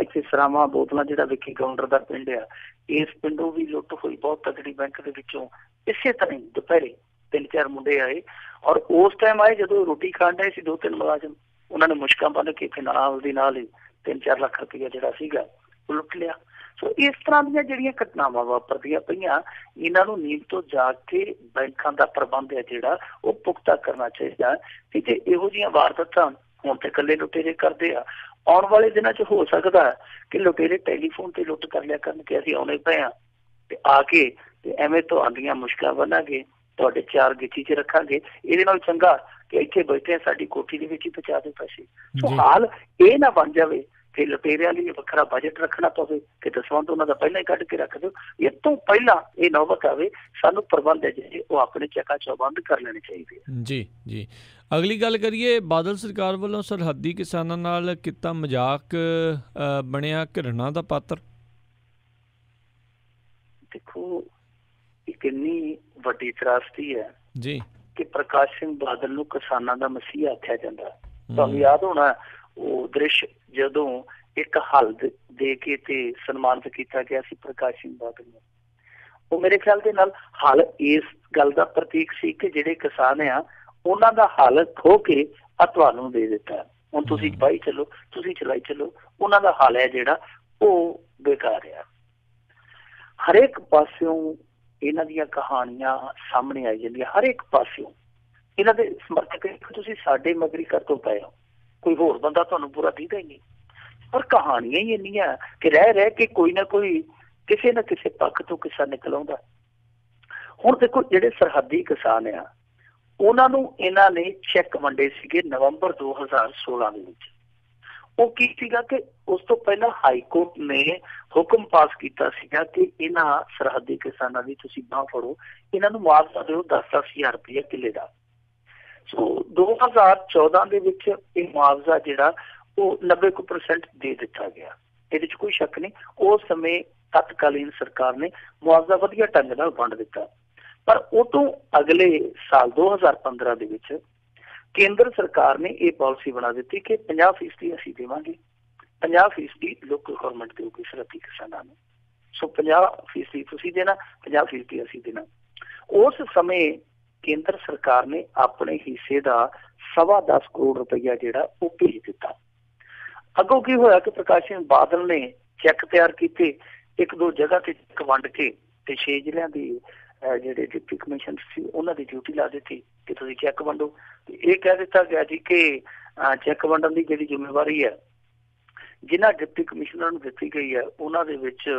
ਇੱਥੇ ਸਰਾਵਾਂ ਬੋਤਲਾਂ ਜਿਹੜਾ ਵਿੱਕੀ ਗਾਉਂਡਰ ਦਾ ਪਿੰਡ ਆ, ਇਸ ਪਿੰਡੋਂ ਵੀ ਲੁੱਟ ਹੋਈ ਬਹੁਤ ਤਕੜੀ ਬੈਂਕ ਦੇ ਵਿੱਚੋਂ। ਇਸੇ ਤਰ੍ਹਾਂ ਹੀ ਦੁਪਹਿਰੇ 3-4 ਮੁੰਡੇ ਆਏ ਔਰ ਉਸ ਟਾਈਮ ਆਏ ਜਦੋਂ ਰੋਟੀ ਖਾਣ ਡਏ ਸੀ 2-3 ਮੁਲਾਜ਼ਮ, ਉਹਨਾਂ ਨੇ ਮੁਸ਼ਕਾਂ ਬੰਨ ਕੇ ਫਿਰ ਨਾਲ ਦੀ ਨਾਲ ਹੀ 3-4 ਲੱਖ ਰੁਪਇਆ ਜਿਹੜਾ ਸੀਗਾ ਉਹ ਲੁੱਟ ਲਿਆ। ਸੋ ਇਸ ਤਰ੍ਹਾਂ ਦੀਆਂ ਜਿਹੜੀਆਂ ਘਟਨਾਵਾਂ ਵਾਪਰਦੀਆਂ ਪਈਆਂ, ਇਹਨਾਂ ਨੂੰ ਨੀਂਦ ਤੋਂ ਜਾਗ ਕੇ ਬੈਂਕਾਂ ਦਾ ਪ੍ਰਬੰਧ ਹੈ ਜਿਹੜਾ ਉਹ ਪੁਖਤਾ ਕਰਨਾ ਚਾਹੀਦਾ ਕਿ ਜੇ ਇਹੋ ਜਿਹੀਆਂ ਵਾਰਦਾਤਾਂ ਹੁਣ ਤੇ ਇਕੱਲੇ ਲੁਟੇਰੇ ਕਰਦੇ ਆ, ਆਉਣ ਵਾਲੇ ਦਿਨਾਂ 'ਚ ਹੋ ਸਕਦਾ ਕਿ ਲੁਟੇਰੇ ਟੈਲੀਫੋਨ ਤੇ ਲੁੱਟ ਕਰ ਲਿਆ ਕਰਨ ਕਿ ਅਸੀਂ ਆਉਣੇ ਪਏ ਹਾਂ ਤੇ ਆ ਕੇ ਤੇ ਐਵੇਂ ਤੁਹਾਡੀਆਂ ਮੁਸ਼ਕਲਾਂ ਬਣਾਂਗੇ, ਤੁਹਾਡੇ 4 ਗਿੱਚੀ 'ਚ ਰੱਖਾਂਗੇ, ਇਹਦੇ ਨਾਲ ਚੰਗਾ ਕਿ ਇੱਥੇ ਬੈਠੇ ਸਾਡੀ ਕੋਠੀ ਦੇ ਵਿੱਚ ਹੀ ਪਹੁੰਚਾ ਦੇ ਪੈਸੇ। ਸੋ ਹਾਲ ਇਹ ਨਾ ਬਣ ਜਾਵੇ ਕਿ ਲੁਟੇਰਿਆਂ ਲਈ ਵੱਖਰਾ ਬਜਟ ਰੱਖਣਾ ਪਵੇ ਕਿ ਦਸਵੰਧ ਉਹਨਾਂ ਦਾ ਪਹਿਲਾਂ ਹੀ ਕੱਢ ਕੇ ਰੱਖ ਦਿਓ। ਇਹ ਤੋਂ ਪਹਿਲਾਂ ਇਹ ਨੌਬਤ ਆਵੇ ਸਾਨੂੰ ਪ੍ਰਬੰਧ ਹੈ ਜਿਹੜੇ ਉਹ ਆਪਣੇ ਚੱਕਾ ਚੌਬੰਦ ਕਰ ਲੈਣੇ ਚਾਹੀਦੇ ਆ।
ਜੀ ਜੀ, ਅਗਲੀ ਗੱਲ ਕਰੀਏ, ਬਾਦਲ ਸਰਕਾਰ ਵੱਲੋਂ ਸਰਹੱਦੀ ਕਿਸਾਨਾਂ ਨਾਲ ਕੀਤਾ ਮਜ਼ਾਕ ਬਣਿਆ ਘਿਰਣਾ ਦਾ ਪਾਤਰ।
ਦੇਖੋ, ਇੱਕ ਇੰਨੀ ਵੱਡੀ ਤਰਾਸਦੀ ਹੈ
ਜੀ
ਕਿ ਪ੍ਰਕਾਸ਼ ਸਿੰਘ ਬਾਦਲ ਨੂੰ ਕਿਸਾਨਾਂ ਦਾ ਮਸੀਹਾ ਆਖਿਆ ਜਾਂਦਾ। ਤੁਹਾਨੂੰ ਯਾਦ ਹੋਣਾ ਉਹ ਦ੍ਰਿਸ਼ ਜਦੋਂ ਇੱਕ ਹਲ ਦੇ ਕੇ ਤੇ ਸਨਮਾਨਿਤ ਕੀਤਾ ਗਿਆ ਸੀ ਪ੍ਰਕਾਸ਼ ਸਿੰਘ ਬਾਦਲ ਨੂੰ। ਉਹ ਮੇਰੇ ਖਿਆਲ ਦੇ ਨਾਲ ਹਲ ਇਸ ਗੱਲ ਦਾ ਪ੍ਰਤੀਕ ਸੀ ਕਿ ਜਿਹੜੇ ਕਿਸਾਨ ਆ ਉਹਨਾਂ ਦਾ ਹਲ ਖੋ ਕੇ ਆ ਤੁਹਾਨੂੰ ਦੇ ਦਿੱਤਾ, ਹੁਣ ਤੁਸੀਂ ਬਾਈ ਚੱਲੋ, ਤੁਸੀਂ ਚਲਾਈ ਚੱਲੋ, ਉਹਨਾਂ ਦਾ ਹਲ ਹੈ ਜਿਹੜਾ ਉਹ ਬੇਕਾਰ ਆ। ਹਰੇਕ ਪਾਸਿਓਂ ਇਹਨਾਂ ਦੀਆਂ ਕਹਾਣੀਆਂ ਸਾਹਮਣੇ ਆਈ ਜਾਂਦੀਆਂ, ਹਰੇਕ ਪਾਸਿਓਂ ਇਹਨਾਂ ਦੇ ਸਮਰਥਕ ਤੁਸੀਂ ਸਾਡੇ ਮਗਰੀ ਕਰ ਤੋਂ ਪਏ ਹੋ, ਕੋਈ ਹੋਰ ਬੰਦਾ ਤੁਹਾਨੂੰ ਬੁਰਾ ਦਿਖਦਾ ਹੀ ਨਹੀਂ। ਪਰ ਕਹਾਣੀਆਂ ਹੀ ਇੰਨੀਆਂ ਕਿ ਰਹਿ ਕੇ ਕੋਈ ਨਾ ਕੋਈ ਕਿਸੇ ਨਾ ਕਿਸੇ ਪੱਖ ਤੋਂ ਕਿੱਸਾ ਨਿਕਲ ਆਉਂਦਾ। ਹੁਣ ਦੇਖੋ, ਜਿਹੜੇ ਸਰਹੱਦੀ ਕਿਸਾਨ ਆ ਉਹਨਾਂ ਨੂੰ ਇਹਨਾਂ ਨੇ ਚੈੱਕ ਵੰਡੇ ਸੀਗੇ ਨਵੰਬਰ 2016 ਦੇ ਵਿੱਚ। ਉਹ ਕੀ ਸੀਗਾ ਕਿ ਉਸ ਤੋਂ ਪਹਿਲਾਂ ਹਾਈ ਕੋਰਟ ਨੇ ਹੁਕਮ ਪਾਸ ਕੀਤਾ ਸੀਗਾ ਕਿ ਇਹਨਾਂ ਸਰਹੱਦੀ ਕਿਸਾਨਾਂ ਦੀ ਤੁਸੀਂ ਬਾਂਹ ਫੜੋ, ਇਹਨਾਂ ਨੂੰ ਮੁਆਵਜ਼ਾ ਦਿਓ 10-10 ਹਜ਼ਾਰ ਰੁਪਇਆ ਕਿੱਲੇ ਦਾ। ਸੋ 2014 ਦੇ ਵਿੱਚ ਇਹ ਮੁਆਵਜ਼ਾ ਜਿਹੜਾ ਉਹ 90% ਦੇ ਦਿੱਤਾ ਗਿਆ, ਇਹਦੇ 'ਚ ਕੋਈ ਸ਼ੱਕ ਨਹੀਂ। ਉਸ ਸਮੇਂ ਤਤਕਾਲੀਨ ਸਰਕਾਰ ਨੇ ਮੁਆਵਜ਼ਾ ਵਧੀਆ ਢੰਗ ਨਾਲ ਵੰਡ ਦਿੱਤਾ। ਪਰ ਉਹ ਤੋਂ ਅਗਲੇ ਸਾਲ 2015 ਦੇ ਵਿੱਚ ਕੇਂਦਰ ਸਰਕਾਰ ਨੇ ਇਹ ਪਾਲਿਸੀ ਬਣਾ ਦਿੱਤੀ ਕਿ 50% ਅਸੀਂ ਦੇਵਾਂਗੇ, 50% ਲੋਕਲ ਗਵਰਨਮੈਂਟ ਦੇਊਗੀ ਸਰਹੱਦੀ ਕਿਸਾਨਾਂ ਨੂੰ। ਸੋ 50% ਤੁਸੀਂ ਦੇਣਾ, 50% ਅਸੀਂ ਦੇਣਾ। ਉਸ ਸਮੇਂ ਕੇਂਦਰ ਸਰਕਾਰ ਨੇ ਆਪਣੇ ਹਿੱਸੇ ਦਾ 10.25 ਕਰੋੜ ਰੁਪਇਆ ਜਿਹੜਾ ਉਹ ਭੇਜ ਦਿੱਤਾ। ਅੱਗੋਂ ਕੀ ਹੋਇਆ ਕਿ ਪ੍ਰਕਾਸ਼ ਸਿੰਘ ਬਾਦਲ ਨੇ ਚੈੱਕ ਤਿਆਰ ਕੀਤੇ, 1-2 ਜਗ੍ਹਾ ਤੇ ਚੈੱਕ ਵੰਡ ਕੇ ਤੇ 6 ਜ਼ਿਲ੍ਹਿਆਂ ਦੀ ਜਿਹੜੇ ਡਿਪਟੀ ਕਮਿਸ਼ਨਰ ਸੀ ਉਹਨਾਂ ਦੀ ਡਿਊਟੀ ਲਾ ਦਿੱਤੀ ਕਿ ਤੁਸੀਂ ਚੈੱਕ ਵੰਡੋ। ਤੇ ਇਹ ਕਹਿ ਦਿੱਤਾ ਗਿਆ ਜੀ ਕਿ ਚੈੱਕ ਵੰਡਣ ਦੀ ਜਿਹੜੀ ਜ਼ਿੰਮੇਵਾਰੀ ਹੈ ਜਿਨ੍ਹਾਂ ਡਿਪਟੀ ਕਮਿਸ਼ਨਰ ਨੂੰ ਦਿੱਤੀ ਗਈ ਹੈ, ਉਹਨਾਂ ਦੇ ਵਿੱਚ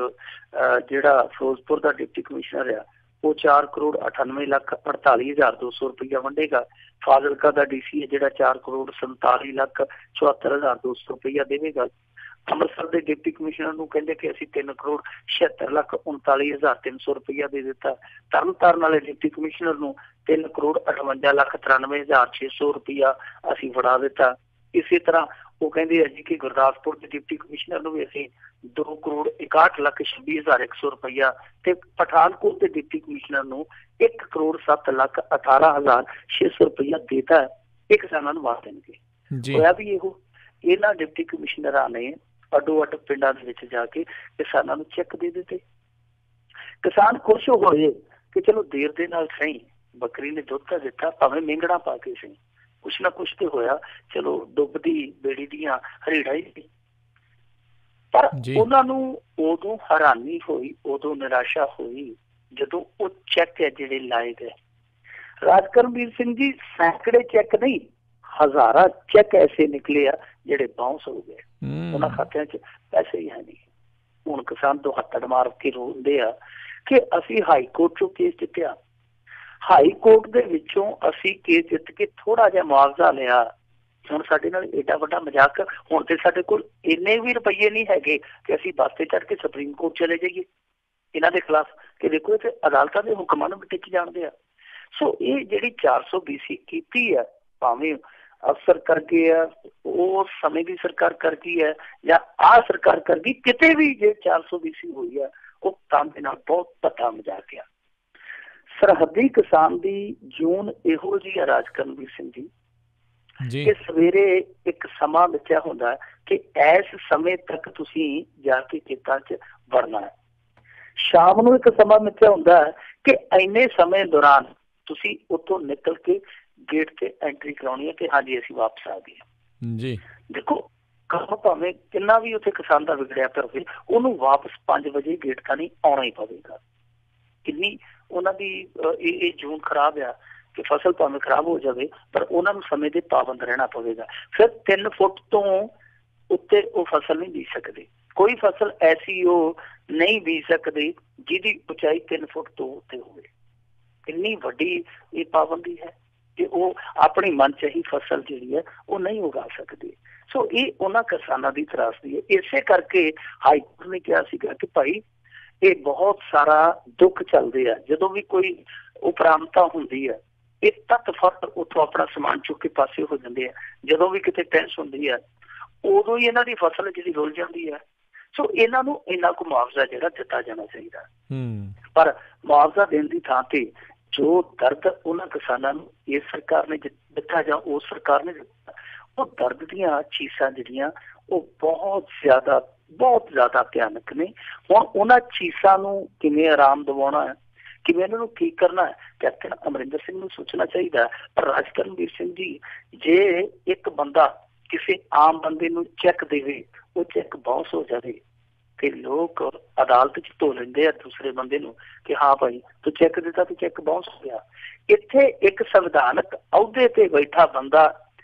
ਜਿਹੜਾ ਫਿਰੋਜ਼ਪੁਰ ਦਾ ਡਿਪਟੀ ਕਮਿਸ਼ਨਰ ਆ ਉਹ 4,98,48,200 ਰੁਪਇਆ ਵੰਡੇਗਾ। ਫਾਜ਼ਿਲਕਾ ਦਾ DC ਹੈ ਜਿਹੜਾ 4,47,74,200 ਰੁਪਇਆ ਦੇਵੇਗਾ। ਅੰਮ੍ਰਿਤਸਰ ਦੇ ਡਿਪਟੀ ਕਮਿਸ਼ਨਰ ਨੂੰ ਕਹਿੰਦੇ ਕਿ ਅਸੀਂ 3,76,39,300 ਰੁਪਇਆ ਦੇ ਦਿੱਤਾ। ਤਰਨਤਾਰਨ ਵਾਲੇ ਡਿਪਟੀ ਕਮਿਸ਼ਨਰ ਨੂੰ 3,58,93,600 ਰੁਪਇਆ ਅਸੀਂ ਫੜਾ ਦਿੱਤਾ। ਇਸੇ ਤਰ੍ਹਾਂ ਉਹ ਕਹਿੰਦੇ ਆ ਜੀ ਕਿ ਗੁਰਦਾਸਪੁਰ ਦੇ ਡਿਪਟੀ ਕਮਿਸ਼ਨਰ ਨੂੰ ਵੀ ਅਸੀਂ 2,61,26,100 ਰੁਪਇਆ ਤੇ ਪਠਾਨਕੋਟ ਦੇ ਡਿਪਟੀ ਕਮਿਸ਼ਨਰ ਨੂੰ 1,07,18,600 ਰੁਪਇਆ ਦੇਤਾ। ਇਹ ਕਿਸਾਨਾਂ ਨੂੰ ਵਾਰ ਦੇਣਗੇ। ਹੋਇਆ ਵੀ ਇਹੋ, ਇਹਨਾਂ ਡਿਪਟੀ ਕਮਿਸ਼ਨਰਾਂ ਨੇ ਅੱਡੋ-ਅੱਡ ਪਿੰਡਾਂ ਦੇ ਵਿੱਚ ਜਾ ਕੇ ਕਿਸਾਨਾਂ ਨੂੰ ਚੈੱਕ ਦੇ ਦਿੱਤੇ। ਕਿਸਾਨ ਖੁਸ਼ ਹੋਏ ਕਿ ਚਲੋ ਦੇਰ ਦੇ ਨਾਲ ਸਹੀ ਬੱਕਰੀ ਨੇ ਦੁੱਧ ਤਾਂ ਦਿੱਤਾ, ਭਾਵੇਂ ਮਹਿੰਗਣਾ ਪਾ ਕੇ ਸਹੀ, ਕੁਛ ਨਾ ਕੁਛ ਤੇ ਹੋਇਆ। ਚਲੋ ਡੁੱਬਦੀ ਬੇੜੀ ਦੀਆਂ ਹਰੇੜਾ ਹੀ। ਪਰ ਉਹਨਾਂ ਨੂੰ ਉਦੋਂ ਹੈਰਾਨੀ ਹੋਈ, ਉਦੋਂ ਨਿਰਾਸ਼ਾ ਹੋਈ ਜਦੋਂ ਉਹ ਚੈੱਕ ਹੈ ਜਿਹੜੇ ਲਾਏ ਗਏ। ਰਾਜ ਕਰਮਵੀਰ ਸਿੰਘ ਜੀ, ਸੈਂਕੜੇ ਚੈੱਕ ਨਹੀਂ, ਹਜ਼ਾਰਾਂ ਚੈੱਕ ਐਸੇ ਨਿਕਲੇ ਆ ਜਿਹੜੇ ਬਾਉਂਸ ਹੋ ਗਏ, ਉਹਨਾਂ ਖਾਤਿਆਂ 'ਚ ਪੈਸੇ ਹੀ ਹੈ ਨਹੀਂ। ਹੁਣ ਕਿਸਾਨ ਤੋਂ ਹੱਥੜ ਮਾਰ ਕੇ ਰੋਂਦੇ ਆ ਕਿ ਅਸੀਂ ਹਾਈ ਕੋਰਟ 'ਚੋਂ ਕੇਸ ਜਿੱਤਿਆ, ਹਾਈ ਕੋਰਟ ਦੇ ਵਿੱਚੋਂ ਅਸੀਂ ਕੇਸ ਜਿੱਤ ਕੇ ਥੋੜਾ ਜਿਹਾ ਮੁਆਵਜ਼ਾ ਲਿਆ, ਹੁਣ ਸਾਡੇ ਨਾਲ ਏਡਾ ਵੱਡਾ ਮਜ਼ਾਕ। ਹੁਣ ਤੇ ਸਾਡੇ ਕੋਲ ਇੰਨੇ ਵੀ ਰੁਪਈਏ ਨਹੀਂ ਹੈਗੇ ਕਿ ਅਸੀਂ ਬੱਸ ਤੇ ਚੜ੍ਹ ਕੇ ਸੁਪਰੀਮ ਕੋਰਟ ਚਲੇ ਜਾਈਏ ਇਹਨਾਂ ਦੇ ਖਿਲਾਫ ਕਿ ਦੇਖੋ ਇੱਥੇ ਅਦਾਲਤਾਂ ਦੇ ਹੁਕਮਾਂ ਨੂੰ ਵੀ ਟਿੱਚ ਜਾਣਦੇ ਆ। ਸੋ ਇਹ ਜਿਹੜੀ 420 ਕੀਤੀ ਆ, ਭਾਵੇਂ ਅਫਸਰ ਕਰ ਗਏ ਆ, ਉਹ ਸਮੇਂ ਦੀ ਸਰਕਾਰ ਕਰ ਗਈ ਹੈ ਜਾਂ ਆਹ ਸਰਕਾਰ ਕਰ ਗਈ, ਕਿਤੇ ਵੀ ਜੇ 420 ਹੋਈ ਆ ਉਹ ਕੰਮ ਦੇ ਨਾਲ ਬਹੁਤ ਪਤਾ ਮਜ਼ਾਕ ਆ। ਸਰਹੱਦੀ ਕਿਸਾਨ ਦੀ ਜੂਨ ਇਹੋ ਜਿਹੀ ਆ ਰਾਜ ਕਰਮਵੀਰ ਸਿੰਘ ਜੀ ਕਿ ਸਵੇਰੇ ਇੱਕ ਸਮਾਂ ਮਿੱਥਿਆ ਹੁੰਦਾ ਕਿ ਇਸ ਸਮੇਂ ਤੱਕ ਤੁਸੀਂ ਜਾ ਕੇ ਖੇਤਾਂ 'ਚ ਵੜਨਾ ਹੈ, ਸ਼ਾਮ ਨੂੰ ਇੱਕ ਸਮਾਂ ਮਿੱਥਿਆ ਹੁੰਦਾ ਕਿ ਇੰਨੇ ਸਮੇਂ ਦੌਰਾਨ ਤੁਸੀਂ ਉੱਥੋਂ ਨਿਕਲ ਕੇ ਗੇਟ ਤੇ ਐਂਟਰੀ ਕਰਾਉਣੀ ਹੈ ਕਿ ਹਾਂਜੀ ਅਸੀਂ ਵਾਪਸ ਆ ਗਏ
ਜੀ।
ਦੇਖੋ ਕੰਮ ਭਾਵੇਂ ਕਿੰਨਾ ਵੀ ਉੱਥੇ ਕਿਸਾਨ ਦਾ ਵਿਗੜਿਆ ਪਿਆ ਹੋਵੇ, ਉਹਨੂੰ ਵਾਪਸ 5 ਵਜੇ ਗੇਟ ਕਨੀ ਆਉਣਾ ਹੀ ਪਵੇਗਾ। ਕਿੰਨੀ ਉਹਨਾਂ ਦੀ ਇਹ ਜੂਨ ਖਰਾਬ ਆ ਕਿ ਫਸਲ ਭਾਵੇਂ ਖਰਾਬ ਹੋ ਜਾਵੇ ਪਰ ਉਹਨਾਂ ਨੂੰ ਸਮੇਂ ਦੇ ਪਾਬੰਦ ਰਹਿਣਾ ਪਵੇਗਾ। ਫਿਰ 3 ਫੁੱਟ ਤੋਂ ਉੱਤੇ ਉਹ ਫਸਲ ਨਹੀਂ ਬੀਜ ਸਕਦੇ। ਕੋਈ ਫਸਲ ਐਸੀ ਉਹ ਨਹੀਂ ਬੀਜ ਸਕਦੇ ਜਿਹਦੀ ਉਚਾਈ 3 ਫੁੱਟ ਤੋਂ ਉੱਤੇ ਹੋਵੇ। ਕਿੰਨੀ ਵੱਡੀ ਇਹ ਪਾਬੰਦੀ ਹੈ ਕਿ ਉਹ ਆਪਣੀ ਮਨਚਾਹੀ ਫਸਲ ਜਿਹੜੀ ਹੈ ਉਹ ਨਹੀਂ ਉਗਾ ਸਕਦੇ। ਸੋ ਇਹ ਉਹਨਾਂ ਕਿਸਾਨਾਂ ਦੀ ਤਰਾਸਦੀ ਹੈ। ਇਸੇ ਕਰਕੇ ਹਾਈਕੋਰਟ ਨੇ ਕਿਹਾ ਸੀਗਾ ਕਿ ਭਾਈ ਇਹ ਬਹੁਤ ਸਾਰਾ ਦੁੱਖ ਚੱਲਦੇ ਆ, ਜਦੋਂ ਵੀ ਕੋਈ ਉਪਰਾਮਤਾ ਹੁੰਦੀ ਹੈ ਇਹ ਤੱਤ ਫੱਟ ਉੱਥੋਂ ਆਪਣਾ ਸਮਾਨ ਚੁੱਕ ਕੇ ਪਾਸੇ ਹੋ ਜਾਂਦੇ ਆ। ਜਦੋਂ ਵੀ ਕਿਤੇ ਟੈਂਸ ਹੁੰਦੀ ਹੈ ਉਦੋਂ ਹੀ ਇਹਨਾਂ ਦੀ ਫਸਲ ਜਿਹੜੀ ਰੁਲ ਜਾਂਦੀ ਹੈ। ਸੋ ਇਹਨਾਂ ਨੂੰ ਇੰਨਾ ਕੁ ਮੁਆਵਜ਼ਾ ਜਿਹੜਾ ਦਿੱਤਾ ਜਾਣਾ ਚਾਹੀਦਾ। ਪਰ ਮੁਆਵਜ਼ਾ ਦੇਣ ਦੀ ਥਾਂ ਤੇ ਜੋ ਦਰਦ ਉਹਨਾਂ ਕਿਸਾਨਾਂ ਨੂੰ ਇਸ ਸਰਕਾਰ ਨੇ ਦਿੱਤਾ ਜਾਂ ਉਸ ਸਰਕਾਰ ਨੇ ਦਿੱਤਾ, ਉਹ ਦਰਦ ਦੀਆਂ ਚੀਸਾਂ ਜਿਹੜੀਆਂ ਉਹ ਬਹੁਤ ਜ਼ਿਆਦਾ ਭਿਆਨਕ ਨੇ। ਹੁਣ ਉਹਨਾਂ ਚੀਸਾਂ ਨੂੰ ਕਿਵੇਂ ਆਰਾਮ ਦਿਵਾਉਣਾ ਹੈ, ਕਿਵੇਂ ਇਹਨਾਂ ਨੂੰ ਠੀਕ ਕਰਨਾ ਹੈ, ਕੈਪਟਨ ਅਮਰਿੰਦਰ ਸਿੰਘ ਨੂੰ ਸੋਚਣਾ ਚਾਹੀਦਾ। ਪਰ ਰਾਜ ਕਰਨਵੀਰ ਸਿੰਘ ਜੀ, ਜੇ ਇੱਕ ਬੰਦਾ ਕਿਸੇ ਆਮ ਬੰਦੇ ਨੂੰ ਚੈੱਕ ਦੇਵੇ, ਉਹ ਚੈੱਕ ਬਾਉਂਸ ਹੋ ਜਾਵੇ ਤੇ ਲੋਕ ਅਦਾਲਤ ਚ ਧੋ ਲੈਂਦੇ ਆ ਦੂਸਰੇ ਬੰਦੇ ਨੂੰ ਕਿ ਹਾਂ ਭਾਈ ਤੂੰ ਚੈੱਕ ਦਿੱਤਾ ਤੇ ਚੈੱਕ ਬਾਉਂਸ ਹੋ ਗਿਆ। ਇੱਥੇ ਇੱਕ ਸੰਵਿਧਾਨਕ ਅਹੁਦੇ ਤੇ ਬੈਠਾ ਬੰਦਾ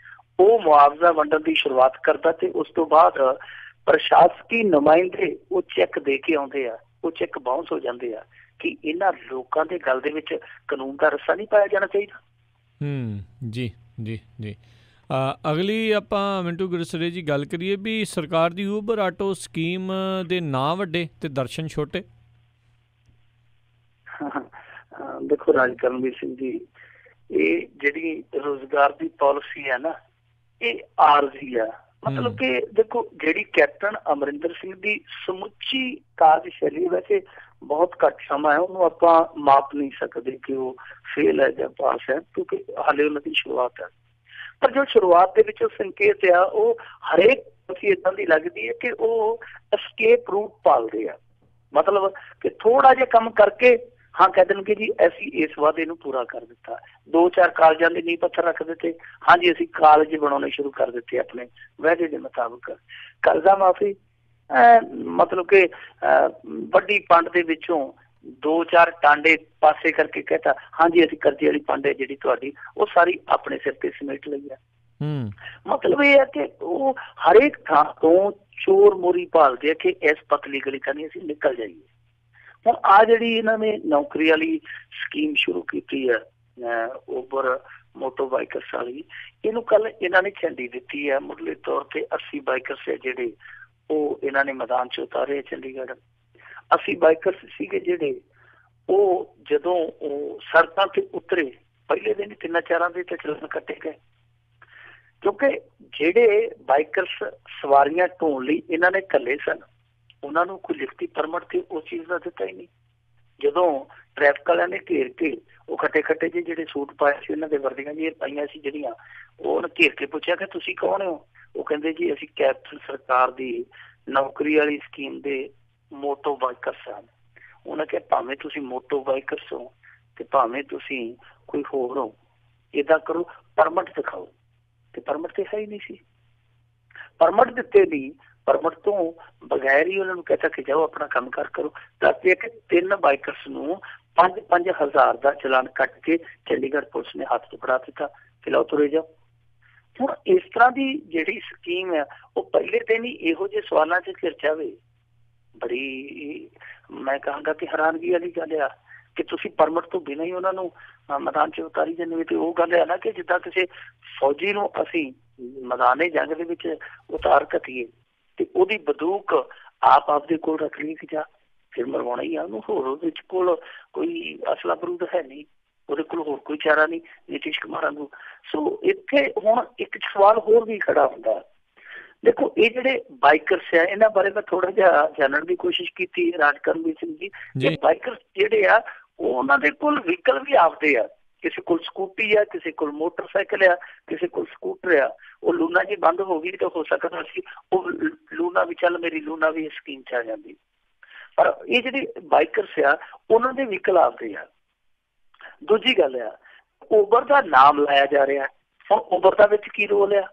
ਉਹ ਮੁਆਵਜ਼ਾ ਵੰਡਣ ਦੀ ਸ਼ੁਰੂਆਤ ਕਰਦਾ ਤੇ ਉਸ ਤੋਂ ਬਾਅਦ ਪ੍ਰਸ਼ਾਸਕੀ ਨੁਮਾਇੰਦੇ ਉਹ ਚੈੱਕ ਦੇ ਕੇ ਆਉਂਦੇ ਆ, ਉਹ ਚੈੱਕ ਬਾਉਂਸ ਹੋ ਜਾਂਦੇ ਆ। ਕਿ ਇਹਨਾਂ ਲੋਕਾਂ ਦੇ ਗੱਲ ਦੇ ਵਿੱਚ ਕਾਨੂੰਨ ਦਾ ਰੱਸਾ ਨਹੀਂ ਪਾਇਆ ਜਾਣਾ ਚਾਹੀਦਾ।
ਜੀ ਜੀ ਜੀ। ਅਗਲੀ ਆਪਾਂ ਮਿੰਟੂ ਗੁਰਸਰੇ ਜੀ ਗੱਲ ਕਰੀਏ ਵੀ ਸਰਕਾਰ ਦੀ ਉਬਰ ਆਟੋ ਸਕੀਮ ਦੇ ਨਾਂ ਵੱਡੇ ਤੇ ਦਰਸ਼ਨ ਛੋਟੇ।
ਦੇਖੋ ਰਾਜ ਕਰਨਵੀਰ ਸਿੰਘ ਜੀ, ਇਹ ਜਿਹੜੀ ਰੁਜ਼ਗਾਰ ਦੀ ਪਾਲਿਸੀ ਹੈ ਨਾ, ਇਹ ਆਰਜ਼ੀ ਆ। ਮਤਲਬ ਕਿ ਦੇਖੋ ਜਿਹੜੀ ਕੈਪਟਨ ਅਮਰਿੰਦਰ ਸਿੰਘ ਦੀ ਸਮੁੱਚੀ ਕਾਰਜਸ਼ੈਲੀ, ਵੈਸੇ ਬਹੁਤ ਘੱਟ ਸਮਾਂ ਹੈ, ਉਹਨੂੰ ਆਪਾਂ ਮਾਪ ਨਹੀਂ ਸਕਦੇ ਕਿ ਉਹ ਫੇਲ ਹੈ ਜਾਂ ਪਾਸ ਹੈ, ਕਿਉਂਕਿ ਹਾਲੇ ਉਹਨਾਂ ਦੀ ਸ਼ੁਰੂਆਤ ਹੈ। ਪਰ ਜੋ ਸ਼ੁਰੂਆਤ ਦੇ ਵਿੱਚ ਸੰਕੇਤ ਆ ਉਹ ਹਰੇਕ ਏਦਾਂ ਦੀ ਲੱਗਦੀ ਹੈ ਕਿ ਉਹ ਐਸਕੇਪ ਰੂਟ ਭਾਲਦੇ ਆ। ਮਤਲਬ ਕਿ ਥੋੜਾ ਜਿਹਾ ਕੰਮ ਕਰਕੇ ਹਾਂ ਕਹਿ ਦੇਣਗੇ ਜੀ ਅਸੀਂ ਇਸ ਵਾਅਦੇ ਨੂੰ ਪੂਰਾ ਕਰ ਦਿੱਤਾ। 2-4 ਕਾਲਜਾਂ ਦੇ ਨੀਂਹ ਪੱਥਰ ਰੱਖ ਦਿੱਤੇ, ਹਾਂਜੀ ਅਸੀਂ ਕਾਲਜ ਬਣਾਉਣੇ ਸ਼ੁਰੂ ਕਰ ਦਿੱਤੇ ਆਪਣੇ ਵਾਅਦੇ ਦੇ ਮੁਤਾਬਕ। ਕਰਜ਼ਾ ਮਾਫੀ, ਮਤਲਬ ਕਿ ਵੱਡੀ ਪੰਡ ਦੇ ਵਿੱਚੋਂ 2-4 ਟਾਂਡੇ ਪਾਸੇ ਕਰਕੇ ਕਹਿਤਾ ਹਾਂਜੀ ਅਸੀਂ ਕਰਜ਼ੇ ਵਾਲੀ ਪੰਡ ਹੈ ਜਿਹੜੀ ਤੁਹਾਡੀ ਉਹ ਸਾਰੀ ਆਪਣੇ ਸਿਰ ਤੇ ਸਮੇਟ ਲਈ ਹੈ। ਮਤਲਬ ਇਹ ਹੈ ਕਿ ਉਹ ਹਰੇਕ ਥਾਂ ਤੋਂ ਚੋਰ ਮੋਰੀ ਭਾਲਦੇ ਆ ਕਿ ਇਸ ਪਤਲੀ ਗਲੀ ਕਰਨੀ ਅਸੀਂ ਨਿਕਲ ਜਾਈਏ। ਹੁਣ ਆਹ ਜਿਹੜੀ ਇਹਨਾਂ ਨੇ ਨੌਕਰੀ ਵਾਲੀ ਸਕੀਮ ਸ਼ੁਰੂ ਕੀਤੀ ਹੈ ਉਬਰ ਮੋਟੋ ਬਾਈਕਰਸ ਵਾਲੀ, ਇਹਨੂੰ ਕੱਲ ਇਹਨਾਂ ਨੇ ਝੰਡੀ ਦਿੱਤੀ ਹੈ। ਮੁੱਢਲੇ ਤੌਰ ਤੇ 80 ਬਾਈਕਰਸ ਹੈ ਜਿਹੜੇ ਉਹ ਇਹਨਾਂ ਨੇ ਮੈਦਾਨ ਚ ਉਤਾਰੇ ਚੰਡੀਗੜ੍ਹ। 80 ਬਾਈਕਰਸ ਸੀਗੇ ਜਿਹੜੇ ਉਹ ਜਦੋਂ ਉਹ ਸੜਕਾਂ ਤੇ ਉਤਰੇ ਪਹਿਲੇ ਦਿਨ 3-4 ਦੇ ਤੇ ਚਲਾਨ ਕੱਟੇ ਗਏ, ਕਿਉਂਕਿ ਜਿਹੜੇ ਬਾਈਕਰਸ ਸਵਾਰੀਆਂ ਢੋਣ ਲਈ ਇਹਨਾਂ ਨੇ ਇਕੱਲੇ ਸਨ ਉਹਨਾਂ ਨੂੰ ਕੋਈ ਲਿਖਤੀ ਪਰਮਿਟ ਤੇ ਉਸ ਚੀਜ਼ ਦਾ ਦਿੱਤਾ ਹੀ ਨਹੀਂ। ਜਦੋਂ ਟ੍ਰੈਫਿਕ ਵਾਲਿਆਂ ਨੇ ਘੇਰ ਕੇ ਉਹ ਖੱਟੇ ਜਿਹੇ ਜਿਹੜੇ ਸੂਟ ਪਾਏ ਸੀ ਉਹਨਾਂ ਦੇ ਵਰਦੀਆਂ ਜਿਹੀਆਂ ਪਾਈਆਂ ਸੀ ਜਿਹੜੀਆਂ, ਉਹ ਘੇਰ ਕੇ ਪੁੱਛਿਆ ਕਿ ਤੁਸੀਂ ਕੌਣ ਹੋ? ਉਹ ਕਹਿੰਦੇ ਜੀ ਅਸੀਂ ਕੈਪਟਨ ਸਰਕਾਰ ਦੀ ਨੌਕਰੀ ਵਾਲੀ ਸਕੀਮ ਦੇ ਮੋਟੋ ਬਾਈਕਰਸ ਹਨ। ਉਹਨਾਂ ਕਿਹਾ ਭਾਵੇਂ ਤੁਸੀਂ ਮੋਟੋ ਬਾਈਕਰਸ ਹੋ ਤੇ ਭਾਵੇਂ ਤੁਸੀਂ ਕੋਈ ਹੋਰ ਹੋ, ਏਦਾਂ ਕਰੋ ਪਰਮਿਟ ਦਿਖਾਓ। ਤੇ ਪਰਮਿਟ ਤੇ ਹੈ ਹੀ ਨਹੀਂ ਸੀ। ਪਰਮਿਟ ਦਿੱਤੇ ਨਹੀਂ, ਪਰਮਿਟ ਤੋਂ ਬਗੈਰ ਹੀ ਉਹਨਾਂ ਨੂੰ ਕਹਿਤਾ ਕਿ ਜਾਓ ਆਪਣਾ ਕੰਮ ਕਾਰ ਕਰੋ। ਦੱਸਦੇ ਕਿ 3 ਬਾਈਕਰਸ ਨੂੰ 5-5 ਹਜ਼ਾਰ ਦਾ ਚਲਾਨ ਕੱਟ ਕੇ ਚੰਡੀਗੜ੍ਹ ਪੁਲਿਸ ਨੇ ਹੱਥ 'ਚ ਫੜਾ ਦਿੱਤਾ ਕਿ ਲਓ ਤੁਰੇ ਜਾਓ। ਹੁਣ ਇਸ ਤਰ੍ਹਾਂ ਦੀ ਜਿਹੜੀ ਸਕੀਮ ਹੈ ਉਹ ਪਹਿਲੇ ਦਿਨ ਹੀ ਇਹੋ ਜਿਹੇ ਸਵਾਲਾਂ 'ਚ ਘਿਰ ਜਾਵੇ, ਬੜੀ ਮੈਂ ਕਹਾਂਗਾ ਕਿ ਹੈਰਾਨਗੀ ਵਾਲੀ ਗੱਲ ਆ ਕਿ ਤੁਸੀਂ ਪਰਮਿਟ ਤੋਂ ਬਿਨਾਂ ਹੀ ਉਹਨਾਂ ਨੂੰ ਮੈਦਾਨ 'ਚ ਉਤਾਰੀ ਜਾਂਦੇ। ਤੇ ਉਹ ਗੱਲ ਹੈ ਨਾ ਕਿ ਜਿੱਦਾਂ ਕਿਸੇ ਫੌਜੀ ਨੂੰ ਅਸੀਂ ਮੈਦਾਨੇ ਜੰਗ ਦੇ ਵਿੱਚ ਉਤਾਰ ਘਤੀਏ ਤੇ ਉਹਦੀ ਬੰਦੂਕ ਆਪਦੇ ਕੋਲ ਰੱਖ ਲਈ ਕਿ ਜਾ ਫਿਰ ਮਰਵਾਉਣਾ ਹੀ ਆ ਉਹਨੂੰ। ਹੋਰ ਉਹਦੇ ਕੋਲ ਕੋਈ ਅਸਲਾ ਬਰੂਦ ਹੈ ਨਹੀਂ, ਉਹਦੇ ਕੋਲ ਹੋਰ ਕੋਈ ਚਾਰਾ ਨਹੀਂ ਨਿਤੀਸ਼ ਕੁਮਾਰ ਨੂੰ। ਸੋ ਇੱਥੇ ਹੁਣ ਇੱਕ ਸਵਾਲ ਹੋਰ ਵੀ ਖੜਾ ਹੁੰਦਾ। ਦੇਖੋ ਇਹ ਜਿਹੜੇ ਬਾਈਕਰਸ ਆ ਇਹਨਾਂ ਬਾਰੇ ਮੈਂ ਥੋੜਾ ਜਿਹਾ ਜਾਣਨ ਦੀ ਕੋਸ਼ਿਸ਼ ਕੀਤੀ ਰਾਜ ਕਰਨਵੀਰ ਸਿੰਘ ਜੀ। ਇਹ ਬਾਈਕਰਸ ਜਿਹੜੇ ਆ ਉਹ ਉਹਨਾਂ ਦੇ ਕੋਲ ਵਹੀਕਲ ਵੀ ਆਪਦੇ ਆ। ਕਿਸੇ ਕੋਲ ਸਕੂਟੀ ਆ, ਕਿਸੇ ਕੋਲ ਮੋਟਰਸਾਈਕਲ ਆ, ਕਿਸੇ ਕੋਲ ਸਕੂਟਰ ਆ। ਉਹ ਲੂਣਾ ਜੀ ਬੰਦ ਹੋ ਗਈ ਤਾਂ ਹੋ ਸਕਦਾ ਸੀ ਉਹ ਲੂਣਾ ਵੀ ਚੱਲ ਮੇਰੀ ਲੂਣਾ ਵੀ ਇਸ ਸਕੀਮ 'ਚ ਆ ਜਾਂਦੀ। ਪਰ ਇਹ ਜਿਹੜੇ ਬਾਈਕਰਸ ਆ ਉਹਨਾਂ ਦੇ ਵਹੀਕਲ ਆਪਦੇ ਆ। ਦੂਜੀ ਗੱਲ ਆ ਉਬਰ ਦਾ ਨਾਮ ਲਾਇਆ ਜਾ ਰਿਹਾ। ਹੁਣ ਉਬਰ ਦਾ ਵਿੱਚ ਕੀ ਰੋਲ ਆ?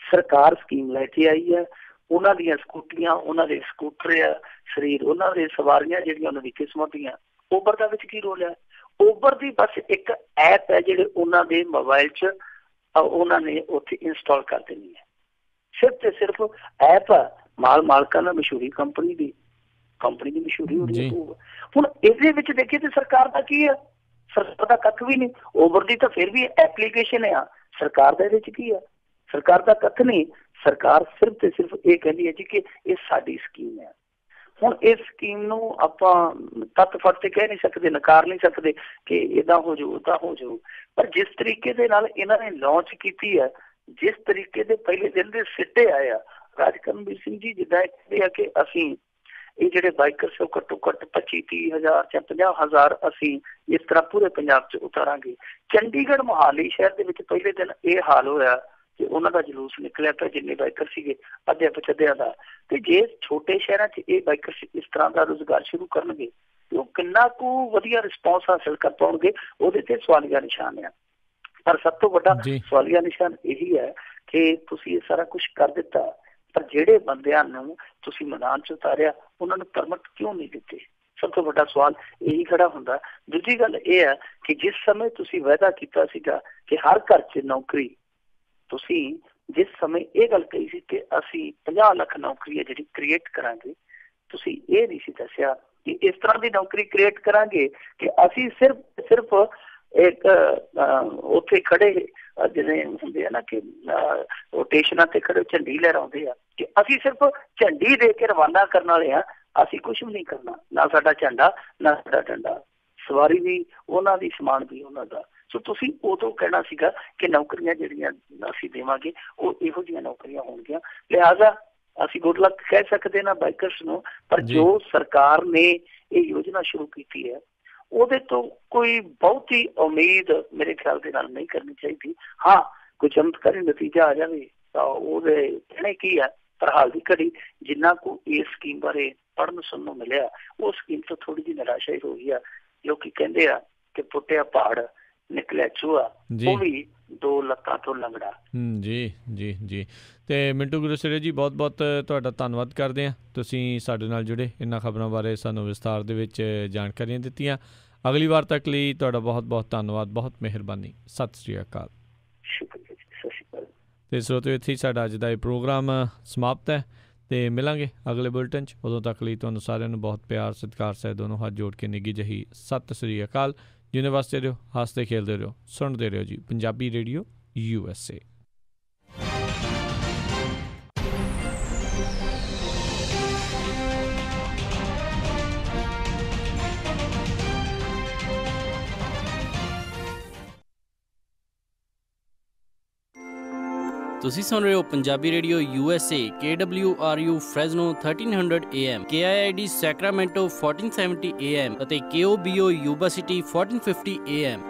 ਸਰਕਾਰ ਸਕੀਮ ਲੈ ਕੇ ਆਈ ਹੈ, ਉਹਨਾਂ ਦੀਆਂ ਸਕੂਟਰੀਆਂ, ਉਹਨਾਂ ਦੇ ਸਕੂਟਰ ਆ, ਸਰੀਰ ਉਹਨਾਂ ਦੇ ਸਵਾਰੀਆਂ ਜਿਹੜੀਆਂ ਉਹਨਾਂ ਦੀ ਕਿਸਮਾਂ ਦੀਆਂ। ਉਬਰ ਦਾ ਵਿੱਚ ਕੀ ਰੋਲ ਆ? ਉਬਰ ਦੀ ਬਸ ਇੱਕ ਐਪ ਹੈ ਜਿਹੜੇ ਉਹਨਾਂ ਦੇ ਮੋਬਾਇਲ 'ਚ ਉਹਨਾਂ ਨੇ ਉੱਥੇ ਇੰਸਟਾਲ ਕਰ ਦੇਣੀ ਹੈ। ਸਿਰਫ ਤੇ ਸਿਰਫ ਐਪ ਆ, ਮਾਲਕਾਂ ਨਾਲ ਮਸ਼ਹੂਰੀ ਕੰਪਨੀ ਦੀ ਮਸ਼ਹੂਰੀ ਹੋ ਰਹੀ ਹੈ। ਹੁਣ ਇਹਦੇ ਵਿੱਚ ਦੇਖੀਏ ਤੇ ਸਰਕਾਰ ਦਾ ਕੀ ਆ? ਸਰਕਾਰ ਦਾ ਕੱਖ ਵੀ ਨਹੀਂ। ਉਬਰ ਦੀ ਤਾਂ ਫਿਰ ਵੀ ਐਪਲੀਕੇਸ਼ਨ ਆ, ਸਰਕਾਰ ਦਾ ਇਹਦੇ 'ਚ ਕੀ ਆ? ਸਰਕਾਰ ਦਾ ਕੱਖ ਨਹੀਂ। ਸਰਕਾਰ ਸਿਰਫ ਤੇ ਸਿਰਫ ਇਹ ਕਹਿੰਦੀ ਹੈ ਜੀ ਕਿ ਇਹ ਸਾਡੀ ਸਕੀਮ ਹੈ। ਹੁਣ ਇਸ ਸਕੀਮ ਨੂੰ ਆਪਾਂ ਤੱਤ ਫੱਟ ਤੇ ਕਹਿ ਨਹੀਂ ਸਕਦੇ, ਨਕਾਰ ਨਹੀਂ ਸਕਦੇ ਕਿ ਇੱਦਾਂ ਹੋ ਜਾਊ, ਉੱਦਾਂ ਹੋ ਜਾਊ। ਪਰ ਜਿਸ ਤਰੀਕੇ ਦੇ ਨਾਲ ਇਹਨਾਂ ਨੇ ਲਾਂਚ ਕੀਤੀ ਹੈ, ਜਿਸ ਤਰੀਕੇ ਦੇ ਪਹਿਲੇ ਦਿਨ ਦੇ ਸਿੱਟੇ ਆਏ ਆ, ਰਾਜ ਕਰਨਵੀਰ ਸਿੰਘ ਜੀ ਜਿੱਦਾਂ ਕਹਿੰਦੇ ਆ ਕਿ ਅਸੀਂ ਇਹ ਜਿਹੜੇ ਬਾਈਕਰ ਸੇ ਘੱਟੋ ਘੱਟ 25-30 ਹਜ਼ਾਰ ਜਾਂ 50,000 ਅਸੀਂ ਇਸ ਤਰ੍ਹਾਂ ਪੂਰੇ ਪੰਜਾਬ 'ਚ ਉਤਾਰਾਂਗੇ। ਚੰਡੀਗੜ੍ਹ ਮੋਹਾਲੀ ਸ਼ਹਿਰ ਦੇ ਵਿੱਚ ਪਹਿਲੇ ਦਿਨ ਇਹ ਹਾਲ ਹੋਇਆ ਕਿ ਉਹਨਾਂ ਦਾ ਜਲੂਸ ਨਿਕਲਿਆ ਪਿਆ, ਜਿੰਨੇ ਬਾਈਕਰ ਸੀਗੇ ਅੱਧਿਆਂ ਪਛੱਧਿਆਂ ਦਾ। ਤੇ ਜੇ ਛੋਟੇ ਸ਼ਹਿਰਾਂ 'ਚ ਇਹ ਬਾਈਕਰ ਇਸ ਤਰ੍ਹਾਂ ਦਾ ਰੁਜ਼ਗਾਰ ਸ਼ੁਰੂ ਕਰਨਗੇ ਤੇ ਉਹ ਕਿੰਨਾ ਕੁ ਵਧੀਆ ਰਿਸਪੌਂਸ ਹਾਸਿਲ ਕਰ ਪਾਉਣਗੇ, ਉਹਦੇ ਤੇ ਸਵਾਲੀਆ ਨਿਸ਼ਾਨ ਆ। ਪਰ ਸਭ ਤੋਂ ਵੱਡਾ ਸਵਾਲੀਆ ਨਿਸ਼ਾਨ ਇਹੀ ਹੈ ਕਿ ਤੁਸੀਂ ਇਹ ਸਾਰਾ ਕੁਛ ਕਰ ਦਿੱਤਾ, ਪਰ ਜਿਹੜੇ ਬੰਦਿਆਂ ਨੂੰ ਤੁਸੀਂ ਮੈਦਾਨ 'ਚ ਉਤਾਰਿਆ ਉਹਨਾਂ ਨੂੰ ਪਰਮਿਟ ਕਿਉਂ ਨਹੀਂ ਦਿੱਤੇ? ਸਭ ਤੋਂ ਵੱਡਾ ਸਵਾਲ ਇਹੀ ਖੜਾ ਹੁੰਦਾ। ਦੂਜੀ ਗੱਲ ਇਹ ਹੈ ਕਿ ਜਿਸ ਸਮੇਂ ਤੁਸੀਂ ਵਾਅਦਾ ਕੀਤਾ ਸੀਗਾ ਕਿ ਹਰ ਘਰ 'ਚ ਨੌਕਰੀ, ਤੁਸੀਂ ਜਿਸ ਸਮੇਂ ਇਹ ਗੱਲ ਕਹੀ ਸੀ ਕਿ ਅਸੀਂ 50 ਲੱਖ ਨੌਕਰੀ ਹੈ ਜਿਹੜੀ ਕ੍ਰੀਏਟ ਕਰਾਂਗੇ, ਤੁਸੀਂ ਇਹ ਨਹੀਂ ਸੀ ਦੱਸਿਆ ਕਿ ਇਸ ਤਰ੍ਹਾਂ ਦੀ ਨੌਕਰੀ ਕ੍ਰੀਏਟ ਕਰਾਂਗੇ ਕਿ ਅਸੀਂ ਸਿਰਫ ਇੱਕ ਉੱਥੇ ਖੜੇ ਜਿਵੇਂ ਹੁੰਦੇ ਆ ਨਾ ਕਿ ਉਹ ਸਟੇਸ਼ਨਾਂ ਤੇ ਖੜੇ ਝੰਡੀ ਲਹਿਰਾਉਂਦੇ ਆ ਕਿ ਅਸੀਂ ਸਿਰਫ ਝੰਡੀ ਦੇ ਕੇ ਰਵਾਨਾ ਕਰਨ ਵਾਲੇ ਆ, ਅਸੀਂ ਕੁਛ ਵੀ ਨਹੀਂ ਕਰਨਾ, ਨਾ ਸਾਡਾ ਝੰਡਾ ਨਾ ਸਾਡਾ ਡੰਡਾ। ਸਵਾਰੀ ਵੀ ਉਹਨਾਂ ਦੀ, ਸਮਾਨ ਵੀ ਉਹਨਾਂ ਦਾ। ਸੋ ਤੁਸੀਂ ਉਦੋਂ ਕਹਿਣਾ ਸੀਗਾ ਕਿ ਨੌਕਰੀਆਂ ਜਿਹੜੀਆਂ ਅਸੀਂ ਦੇਵਾਂਗੇ ਉਹ ਇਹੋ ਜਿਹੀਆਂ ਨੌਕਰੀਆਂ ਹੋਣਗੀਆਂ। ਲਿਹਾਜ਼ਾ ਅਸੀਂ ਗੁੱਡ ਲੱਕ ਕਹਿ ਸਕਦੇ ਨਾ ਬਾਈਕਰਸ ਨੂੰ, ਪਰ ਜੋ ਸਰਕਾਰ ਨੇ ਇਹ ਯੋਜਨਾ ਸ਼ੁਰੂ ਕੀਤੀ ਹੈ ਉਹਦੇ ਤੋਂ ਕੋਈ ਬਹੁਤੀ ਉਮੀਦ ਮੇਰੇ ਖਿਆਲ ਦੇ ਨਾਲ ਨਹੀਂ ਕਰਨੀ ਚਾਹੀਦੀ। ਹਾਂ, ਕੋਈ ਚਮਤਕਾਰੀ ਨਤੀਜਾ ਆ ਜਾਵੇ ਤਾਂ ਉਹਦੇ ਕਹਿਣੇ ਕੀ ਹੈ, ਪਰ ਹਾਲ ਦੀ ਘੜੀ ਜਿੰਨਾ ਕੁ ਇਸ ਸਕੀਮ ਬਾਰੇ ਪੜ੍ਹਨ ਸੁਣਨ ਨੂੰ ਮਿਲਿਆ, ਉਹ ਸਕੀਮ ਤੋਂ ਥੋੜ੍ਹੀ ਜਿਹੀ ਨਿਰਾਸ਼ਾ ਹੀ ਹੋਈ ਆ। ਲੋਕੀ ਕਹਿੰਦੇ ਆ ਕਿ ਪੁੱਟਿਆ ਪਹਾੜ ਨਿਕਲਿਆ ਚੂਹਾ, ਉਹ ਵੀ 2 ਲੱਤਾਂ ਤੋਂ ਲੰਗੜਾ।
ਜੀ ਤੇ ਮਿੰਟੂ ਗੁਰਸਰੇ ਜੀ, ਬਹੁਤ ਬਹੁਤ ਤੁਹਾਡਾ ਧੰਨਵਾਦ ਕਰਦੇ ਹਾਂ। ਤੁਸੀਂ ਸਾਡੇ ਨਾਲ ਜੁੜੇ, ਇਹਨਾਂ ਖਬਰਾਂ ਬਾਰੇ ਸਾਨੂੰ ਵਿਸਥਾਰ ਦੇ ਵਿੱਚ ਜਾਣਕਾਰੀਆਂ ਦਿੱਤੀਆਂ। ਅਗਲੀ ਵਾਰ ਤੱਕ ਲਈ ਤੁਹਾਡਾ ਬਹੁਤ ਬਹੁਤ ਧੰਨਵਾਦ, ਬਹੁਤ ਮਿਹਰਬਾਨੀ। ਸਤਿ ਸ਼੍ਰੀ ਅਕਾਲ।
ਸ਼ੁਕਰੀਆ ਜੀ, ਸਤਿ ਸ਼੍ਰੀ ਅਕਾਲ।
ਤੇ ਸਰੋਤਿਓ, ਇੱਥੇ ਹੀ ਸਾਡਾ ਅੱਜ ਦਾ ਇਹ ਪ੍ਰੋਗਰਾਮ ਸਮਾਪਤ ਹੈ ਤੇ ਮਿਲਾਂਗੇ ਅਗਲੇ ਬੁਲਟਨ 'ਚ। ਉਦੋਂ ਤੱਕ ਲਈ ਤੁਹਾਨੂੰ ਸਾਰਿਆਂ ਨੂੰ ਬਹੁਤ ਪਿਆਰ, ਸਤਿਕਾਰ ਸਹਿਤ ਦੋਨੋਂ ਹੱਥ ਜੋੜ ਕੇ ਨਿੱਘੀ ਜਿਹੀ ਸਤਿ ਸ਼੍ਰੀ ਅਕਾਲ। ਜਿਉਂਦੇ ਵਾਸਤੇ ਰਹੋ, ਹੱਸਦੇ ਖੇਲਦੇ ਰਹੋ, ਸੁਣਦੇ ਰਹੋ ਜੀ ਪੰਜਾਬੀ ਰੇਡੀਓ USA।
ਤੁਸੀਂ ਸੁਣ ਰਹੇ ਹੋ Punjabi radio USA, KWRU Fresno 1300 AM, KIID Sacramento 1470 AM ਅਤੇ KOBO Yuba City 1450 AM।